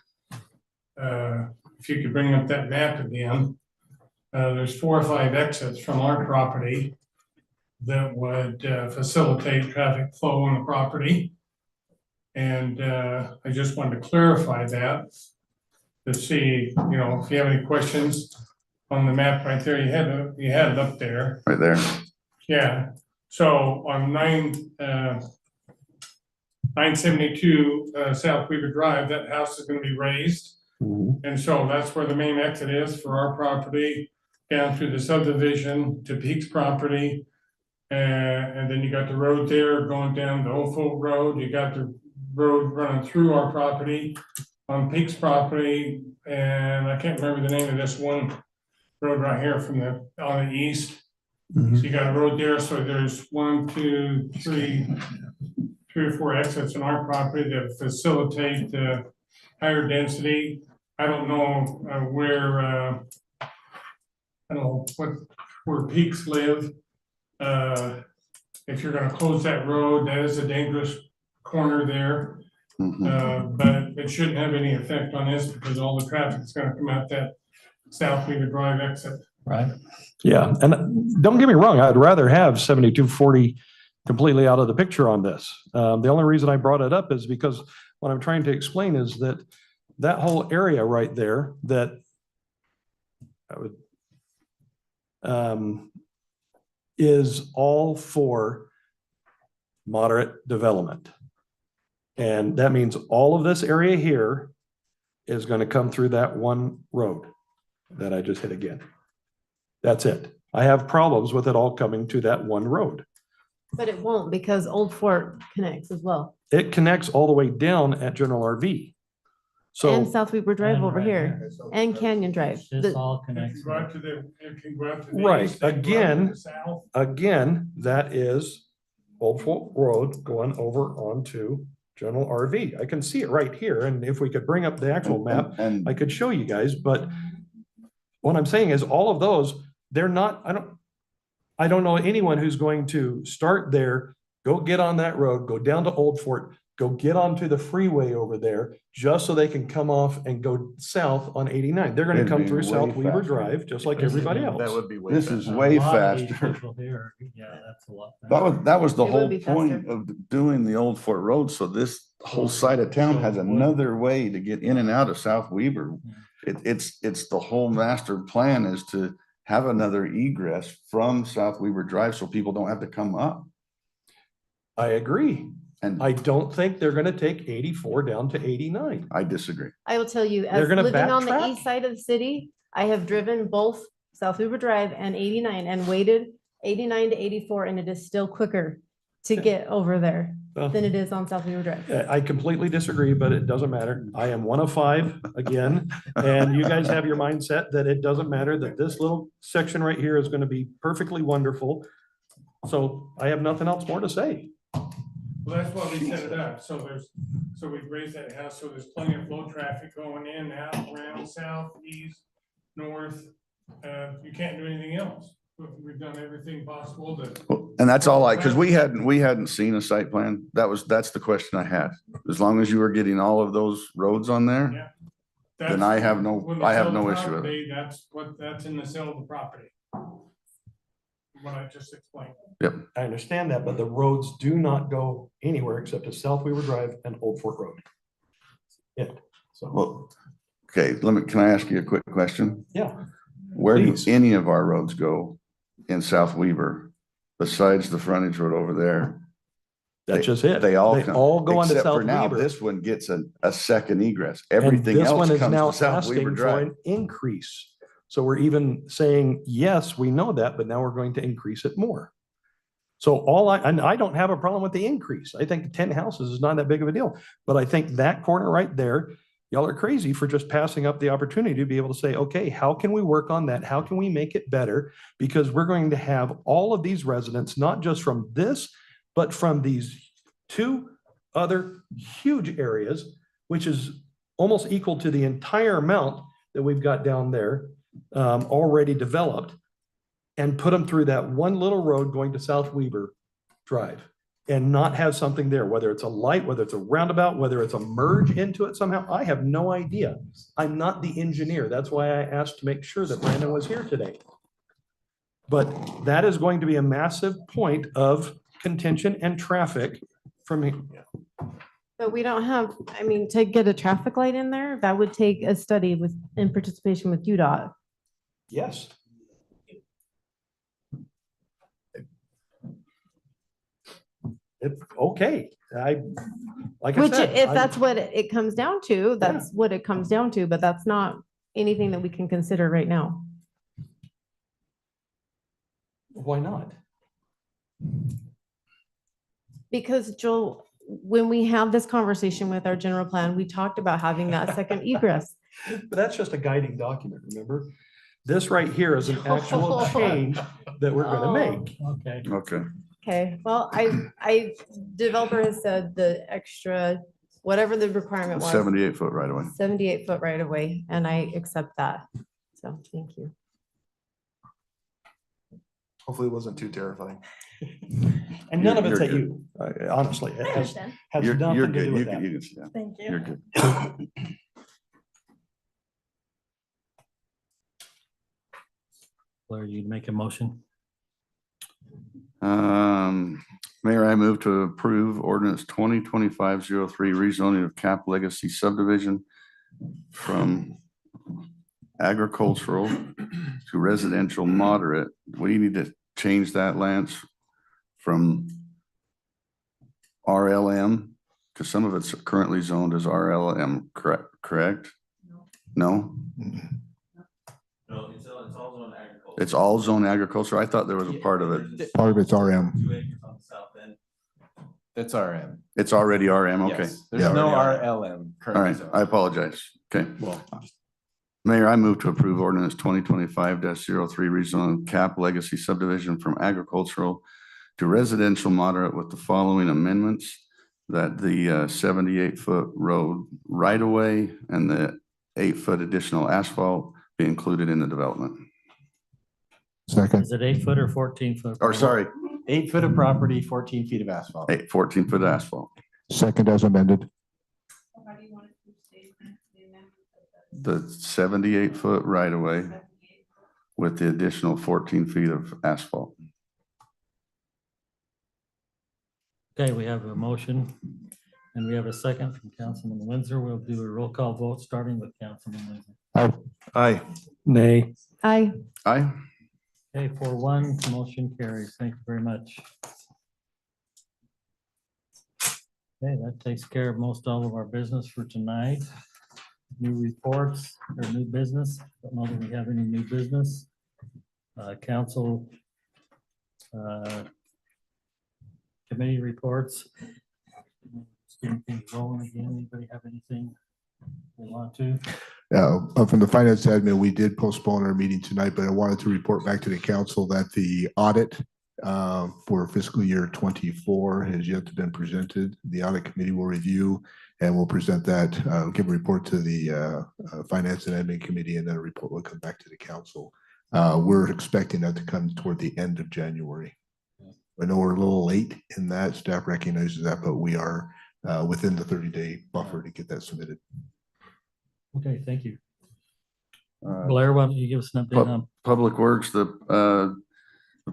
[SPEAKER 3] If you could bring up that map again. There's 4 or 5 exits from our property that would facilitate traffic flow on the property. And I just wanted to clarify that to see, if you have any questions on the map right there, you had it up there.
[SPEAKER 2] Right there.
[SPEAKER 3] Yeah, so on 972 South Weaver Drive, that house is gonna be raised.
[SPEAKER 9] mhm.
[SPEAKER 3] And so that's where the main exit is for our property, down through the subdivision to Peaks property. And then you got the road there going down the Old Folk Road. You got the road running through our property on Peaks property. And I can't remember the name of this one road right here on the east. So you got a road there. So there's 1, 2, 3 or 4 exits in our property that facilitate the higher density. I don't know where where Peaks live. If you're gonna close that road, that is a dangerous corner there.
[SPEAKER 2] Mhm.
[SPEAKER 3] But it shouldn't have any effect on this because all the traffic is gonna come out that South Weaver Drive exit.
[SPEAKER 1] Right?
[SPEAKER 9] Yeah, and don't get me wrong, I'd rather have 7240 completely out of the picture on this. The only reason I brought it up is because what I'm trying to explain is that whole area right there that I would, is all for moderate development. And that means all of this area here is going to come through that one road that I just hit again. That's it. I have problems with it all coming to that one road.
[SPEAKER 4] But it won't because Old Fort connects as well.
[SPEAKER 9] It connects all the way down at General RV.
[SPEAKER 4] And
[SPEAKER 9] So,
[SPEAKER 4] South Weaver Drive
[SPEAKER 1] And
[SPEAKER 4] over
[SPEAKER 1] right
[SPEAKER 4] here and Canyon Drive.
[SPEAKER 1] This
[SPEAKER 4] The-
[SPEAKER 1] all
[SPEAKER 6] If
[SPEAKER 1] connects.
[SPEAKER 6] you go out to the, if you go out to the
[SPEAKER 9] Right,
[SPEAKER 6] east, then go out to
[SPEAKER 9] again,
[SPEAKER 6] the south.
[SPEAKER 9] again, that is Old Fort Road going over onto General RV. I can see it right here. And if we could bring up the actual map,
[SPEAKER 2] And
[SPEAKER 9] I could show you guys, but what I'm saying is all of those, they're not, I don't know anyone who's going to start there, go get on that road, go down to Old Fort, go get onto the freeway over there, just so they can come off and go south on 89. They're gonna
[SPEAKER 2] It'd
[SPEAKER 9] come
[SPEAKER 2] be
[SPEAKER 9] through
[SPEAKER 2] way
[SPEAKER 9] South Weaver
[SPEAKER 2] faster.
[SPEAKER 9] Drive, just like everybody
[SPEAKER 10] That
[SPEAKER 9] else.
[SPEAKER 10] would be way
[SPEAKER 2] this is
[SPEAKER 10] better.
[SPEAKER 2] way
[SPEAKER 1] A lot of these
[SPEAKER 2] faster.
[SPEAKER 1] people here, yeah, that's a lot.
[SPEAKER 2] That was the
[SPEAKER 4] It would
[SPEAKER 2] whole
[SPEAKER 4] be
[SPEAKER 2] point
[SPEAKER 4] faster.
[SPEAKER 2] of doing the Old Fort Road. So this whole side of town has another way to get in and out of South Weaver. It's the whole master plan is to have another egress from South Weaver Drive so people don't have to come up.
[SPEAKER 9] I agree.
[SPEAKER 2] And
[SPEAKER 9] I don't think they're gonna take 84 down to 89.
[SPEAKER 2] I disagree.
[SPEAKER 4] I will tell you,
[SPEAKER 9] They're
[SPEAKER 4] as
[SPEAKER 9] gonna
[SPEAKER 4] living on the
[SPEAKER 9] backtrack?
[SPEAKER 4] east side of the city, I have driven both South Weaver Drive and 89 and waited 89 to 84, and it is still quicker to get over there
[SPEAKER 9] Well,
[SPEAKER 4] than it is on South Weaver Drive.
[SPEAKER 9] I completely disagree, but it doesn't matter. I am one of five again. And you guys have your mindset that it doesn't matter, that this little section right here is gonna be perfectly wonderful. So I have nothing else more to say.
[SPEAKER 6] Well, that's why we set it up. So we raised that house, so there's plenty of flow traffic going in, out, around, south, east, north. You can't do anything else. We've done everything possible to.
[SPEAKER 2] Well, and that's all because we hadn't seen a site plan. That's the question I had. As long as you were getting all of those roads on there,
[SPEAKER 6] Yeah.
[SPEAKER 2] then I have no
[SPEAKER 6] When they
[SPEAKER 2] issue
[SPEAKER 6] sell the
[SPEAKER 2] with it.
[SPEAKER 6] property, that's in the sale of the property. What I just explained.
[SPEAKER 9] I understand that, but the roads do not go anywhere except to South Weaver Drive and Old Fort Road. So,
[SPEAKER 2] Well, okay, can I ask you a quick question?
[SPEAKER 9] yeah,
[SPEAKER 2] Where do
[SPEAKER 9] Please.
[SPEAKER 2] any of our roads go in South Weaver besides the frontage road over there?
[SPEAKER 9] that's just it.
[SPEAKER 2] They all
[SPEAKER 9] go onto
[SPEAKER 2] except
[SPEAKER 9] South
[SPEAKER 2] for now,
[SPEAKER 9] Weaver.
[SPEAKER 2] this one gets a second egress.
[SPEAKER 9] And
[SPEAKER 2] Everything
[SPEAKER 9] this one
[SPEAKER 2] else
[SPEAKER 9] is now
[SPEAKER 2] comes to South Weaver
[SPEAKER 9] asking for
[SPEAKER 2] Drive.
[SPEAKER 9] an increase. So we're even saying, yes, we know that, but now we're going to increase it more. So and I don't have a problem with the increase. I think 10 houses is not that big of a deal. But I think that corner right there, y'all are crazy for just passing up the opportunity to be able to say, okay, how can we work on that? How can we make it better? Because we're going to have all of these residents, not just from this, but from these two other huge areas, which is almost equal to the entire amount that we've got down there already developed, and put them through that one little road going to South Weaver Drive and not have something there, whether it's a light, whether it's a roundabout, whether it's a merge into it somehow. I have no idea. I'm not the engineer. That's why I asked to make sure that Brandon was here today. But that is going to be a massive point of contention and traffic from here.
[SPEAKER 4] But we don't have, I mean, to get a traffic light in there, that would take a study in participation with UDOT.
[SPEAKER 9] Yes. It's okay. Like I
[SPEAKER 4] Which,
[SPEAKER 9] said.
[SPEAKER 4] if that's what it comes down to, that's what it comes down to, but that's not anything that we can consider right now.
[SPEAKER 9] Why not?
[SPEAKER 4] Because Joel, when we have this conversation with our general plan, we talked about having that second egress.
[SPEAKER 9] But that's just a guiding document, remember? This right here is an actual change that we're
[SPEAKER 4] Oh.
[SPEAKER 9] gonna make.
[SPEAKER 1] Okay.
[SPEAKER 2] Okay.
[SPEAKER 4] Okay, well, developer has said the extra, whatever the requirement was.
[SPEAKER 2] 78-foot right away.
[SPEAKER 4] 78-foot right of way, and I accept that. So, thank you.
[SPEAKER 10] Hopefully it wasn't too terrifying.
[SPEAKER 9] And none of
[SPEAKER 2] You're
[SPEAKER 9] it's at
[SPEAKER 2] good.
[SPEAKER 9] you, honestly. It
[SPEAKER 12] I
[SPEAKER 9] has
[SPEAKER 12] understand.
[SPEAKER 2] You're
[SPEAKER 9] nothing to
[SPEAKER 2] good.
[SPEAKER 9] do
[SPEAKER 2] You
[SPEAKER 9] with
[SPEAKER 2] can,
[SPEAKER 9] that.
[SPEAKER 2] you can, yeah,
[SPEAKER 12] Thank you.
[SPEAKER 2] you're good.
[SPEAKER 1] Blair, you make a motion?
[SPEAKER 2] Mayor, I move to approve ordinance 2025-03 rezoning of Cap Legacy subdivision from agricultural to residential moderate. We need to change that, Lance, from RLM? Because some of it's currently zoned as RLM, correct? No?
[SPEAKER 11] No, it's all zone agriculture.
[SPEAKER 2] It's all zone agriculture? I thought there was a part of it.
[SPEAKER 8] Part of it's RM.
[SPEAKER 11] 2 acres on the south end.
[SPEAKER 13] That's RM.
[SPEAKER 2] It's already RM, okay.
[SPEAKER 13] Yes, There's
[SPEAKER 8] Yeah.
[SPEAKER 13] no
[SPEAKER 11] Already
[SPEAKER 13] RLM
[SPEAKER 2] All
[SPEAKER 13] currently.
[SPEAKER 2] right,
[SPEAKER 13] zoned.
[SPEAKER 2] I apologize. Okay.
[SPEAKER 11] Well,
[SPEAKER 2] Mayor, I move to approve ordinance 2025-03 rezone Cap Legacy subdivision from agricultural to residential moderate with the following amendments. That the 78-foot road right of way and the 8-foot additional asphalt be included in the development.
[SPEAKER 8] Second.
[SPEAKER 1] Is it 8 foot or 14 foot?
[SPEAKER 2] Or sorry,
[SPEAKER 13] 8 foot of property, 14 feet of asphalt.
[SPEAKER 2] 14-foot asphalt.
[SPEAKER 8] Second as amended.
[SPEAKER 2] The 78-foot right of way with the additional 14 feet of asphalt.
[SPEAKER 1] Okay, we have a motion and we have a second from Councilman Windsor. We'll do a roll call vote, starting with Councilman Windsor.
[SPEAKER 10] Aye.
[SPEAKER 9] Nay.
[SPEAKER 4] Aye.
[SPEAKER 2] Aye.
[SPEAKER 1] Okay, 4-1, motion carries. Thank you very much. Okay, that takes care of most all of our business for tonight. New reports or new business. Don't know that we have any new business. Council committee reports. Just getting things rolling again. Anybody have anything they want to?
[SPEAKER 8] From the finance admin, we did postpone our meeting tonight, but I wanted to report back to the council that the audit for fiscal year 24 has yet to been presented. The audit committee will review and we'll present that, give a report to the finance and admin committee, and then a report will come back to the council. We're expecting that to come toward the end of January. I know we're a little late in that, staff recognizes that, but we are within the 30-day buffer to get that submitted.
[SPEAKER 1] Okay, thank you. Blair, why don't you give us an update on?
[SPEAKER 2] Public Works, the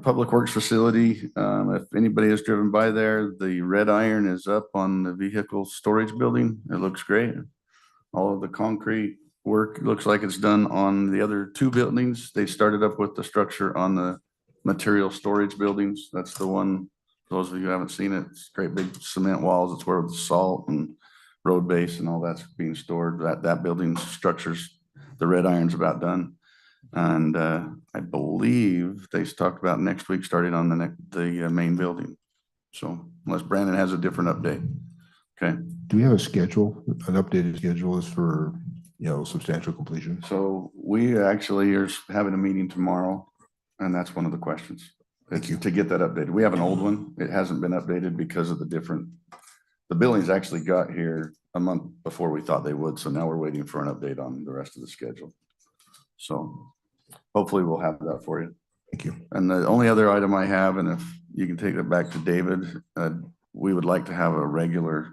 [SPEAKER 2] Public Works facility, if anybody has driven by there, the red iron is up on the vehicle storage building. It looks great. All of the concrete work looks like it's done on the other 2 buildings. They started up with the structure on the material storage buildings. That's the one, for those of you who haven't seen it, it's great big cement walls. It's where the salt and road base and all that's being stored. That building structures, the red iron's about done. And I believe they talked about next week starting on the main building. So unless Brandon has a different update. Okay.
[SPEAKER 8] Do we have a schedule, an updated schedule is for, substantial completion?
[SPEAKER 2] So we actually are having a meeting tomorrow, and that's one of the questions.
[SPEAKER 8] Thank you.
[SPEAKER 2] To get that updated. We have an old one. It hasn't been updated because of the buildings actually got here a month before we thought they would. So now we're waiting for an update on the rest of the schedule. So hopefully we'll have that for you.
[SPEAKER 8] Thank you.
[SPEAKER 2] And the only other item I have, and if you can take it back to David, we would like to have a regular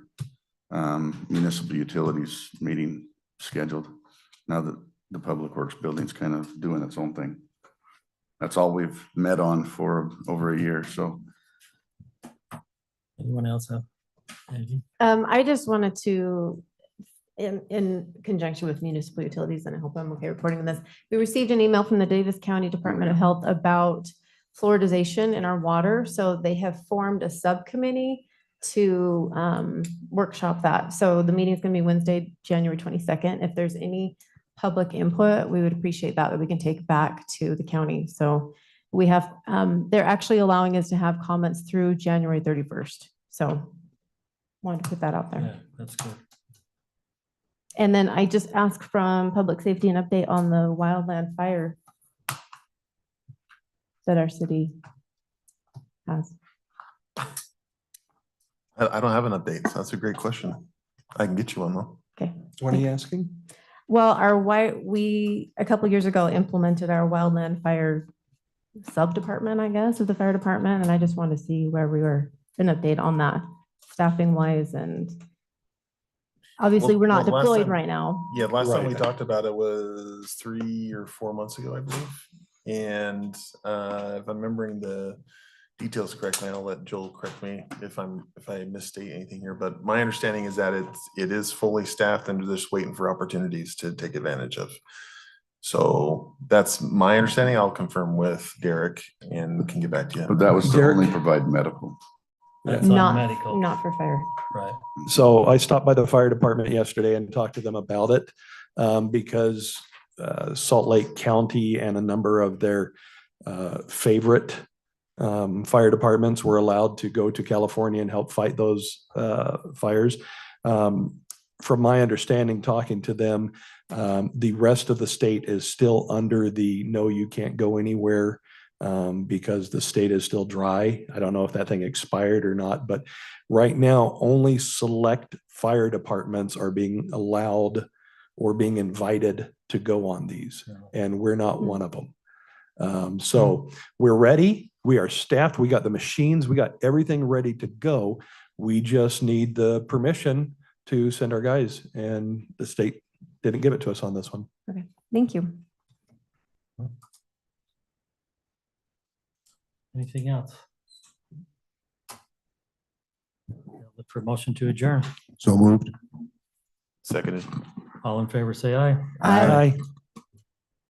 [SPEAKER 2] municipal utilities meeting scheduled now that the Public Works building's kind of doing its own thing. That's all we've met on for over a year. So
[SPEAKER 1] Anyone else have? anything?
[SPEAKER 4] I just wanted to, in conjunction with municipal utilities, and I hope I'm okay reporting on this, we received an email from the Davis County Department of Health about fluoridization in our water. So they have formed a subcommittee to workshop that. So the meeting is going to be Wednesday, January 22nd. If there's any public input, we would appreciate that we can take back to the county. So we have, they're actually allowing us to have comments through January 31st. So wanted to put that out there.
[SPEAKER 1] Yeah, that's good.
[SPEAKER 4] And then I just asked from Public Safety an update on the wildland fire that our city has.
[SPEAKER 10] I don't have an update. So that's a great question. I can get you one though.
[SPEAKER 4] Okay.
[SPEAKER 9] What are you asking?
[SPEAKER 4] Well, we, a couple years ago, implemented our wildland fire sub-department, I guess, of the fire department. And I just want to see where we were, an update on that, staffing wise. And obviously, we're not
[SPEAKER 10] Well, last
[SPEAKER 4] deployed
[SPEAKER 10] time-
[SPEAKER 4] right now.
[SPEAKER 10] Yeah, last time we
[SPEAKER 9] Right.
[SPEAKER 10] talked about it was 3 or 4 months ago, I believe. And if I'm remembering the details correctly, I'll let Joel correct me if I misstate anything here. But my understanding is that it is fully staffed and they're just waiting for opportunities to take advantage of. So that's my understanding. I'll confirm with Derek and can get back to you.
[SPEAKER 2] But that was to
[SPEAKER 9] Derek?
[SPEAKER 2] only provide medical.
[SPEAKER 1] That's on
[SPEAKER 4] Not,
[SPEAKER 1] medical,
[SPEAKER 4] not for fire.
[SPEAKER 1] right?
[SPEAKER 9] So I stopped by the fire department yesterday and talked to them about it, because Salt Lake County and a number of their favorite fire departments were allowed to go to California and help fight those fires. From my understanding, talking to them, the rest of the state is still under the no, you can't go anywhere, because the state is still dry. I don't know if that thing expired or not, but right now, only select fire departments are being allowed or being invited to go on these, and we're not one of them. So we're ready. We are staffed. We got the machines. We got everything ready to go. We just need the permission to send our guys, and the state didn't give it to us on this one.
[SPEAKER 4] Okay, thank you.
[SPEAKER 1] Anything else? Look for a motion to adjourn.
[SPEAKER 8] So moved.
[SPEAKER 10] Seconded.
[SPEAKER 1] All in favor, say aye.
[SPEAKER 4] Aye.
[SPEAKER 9] Aye.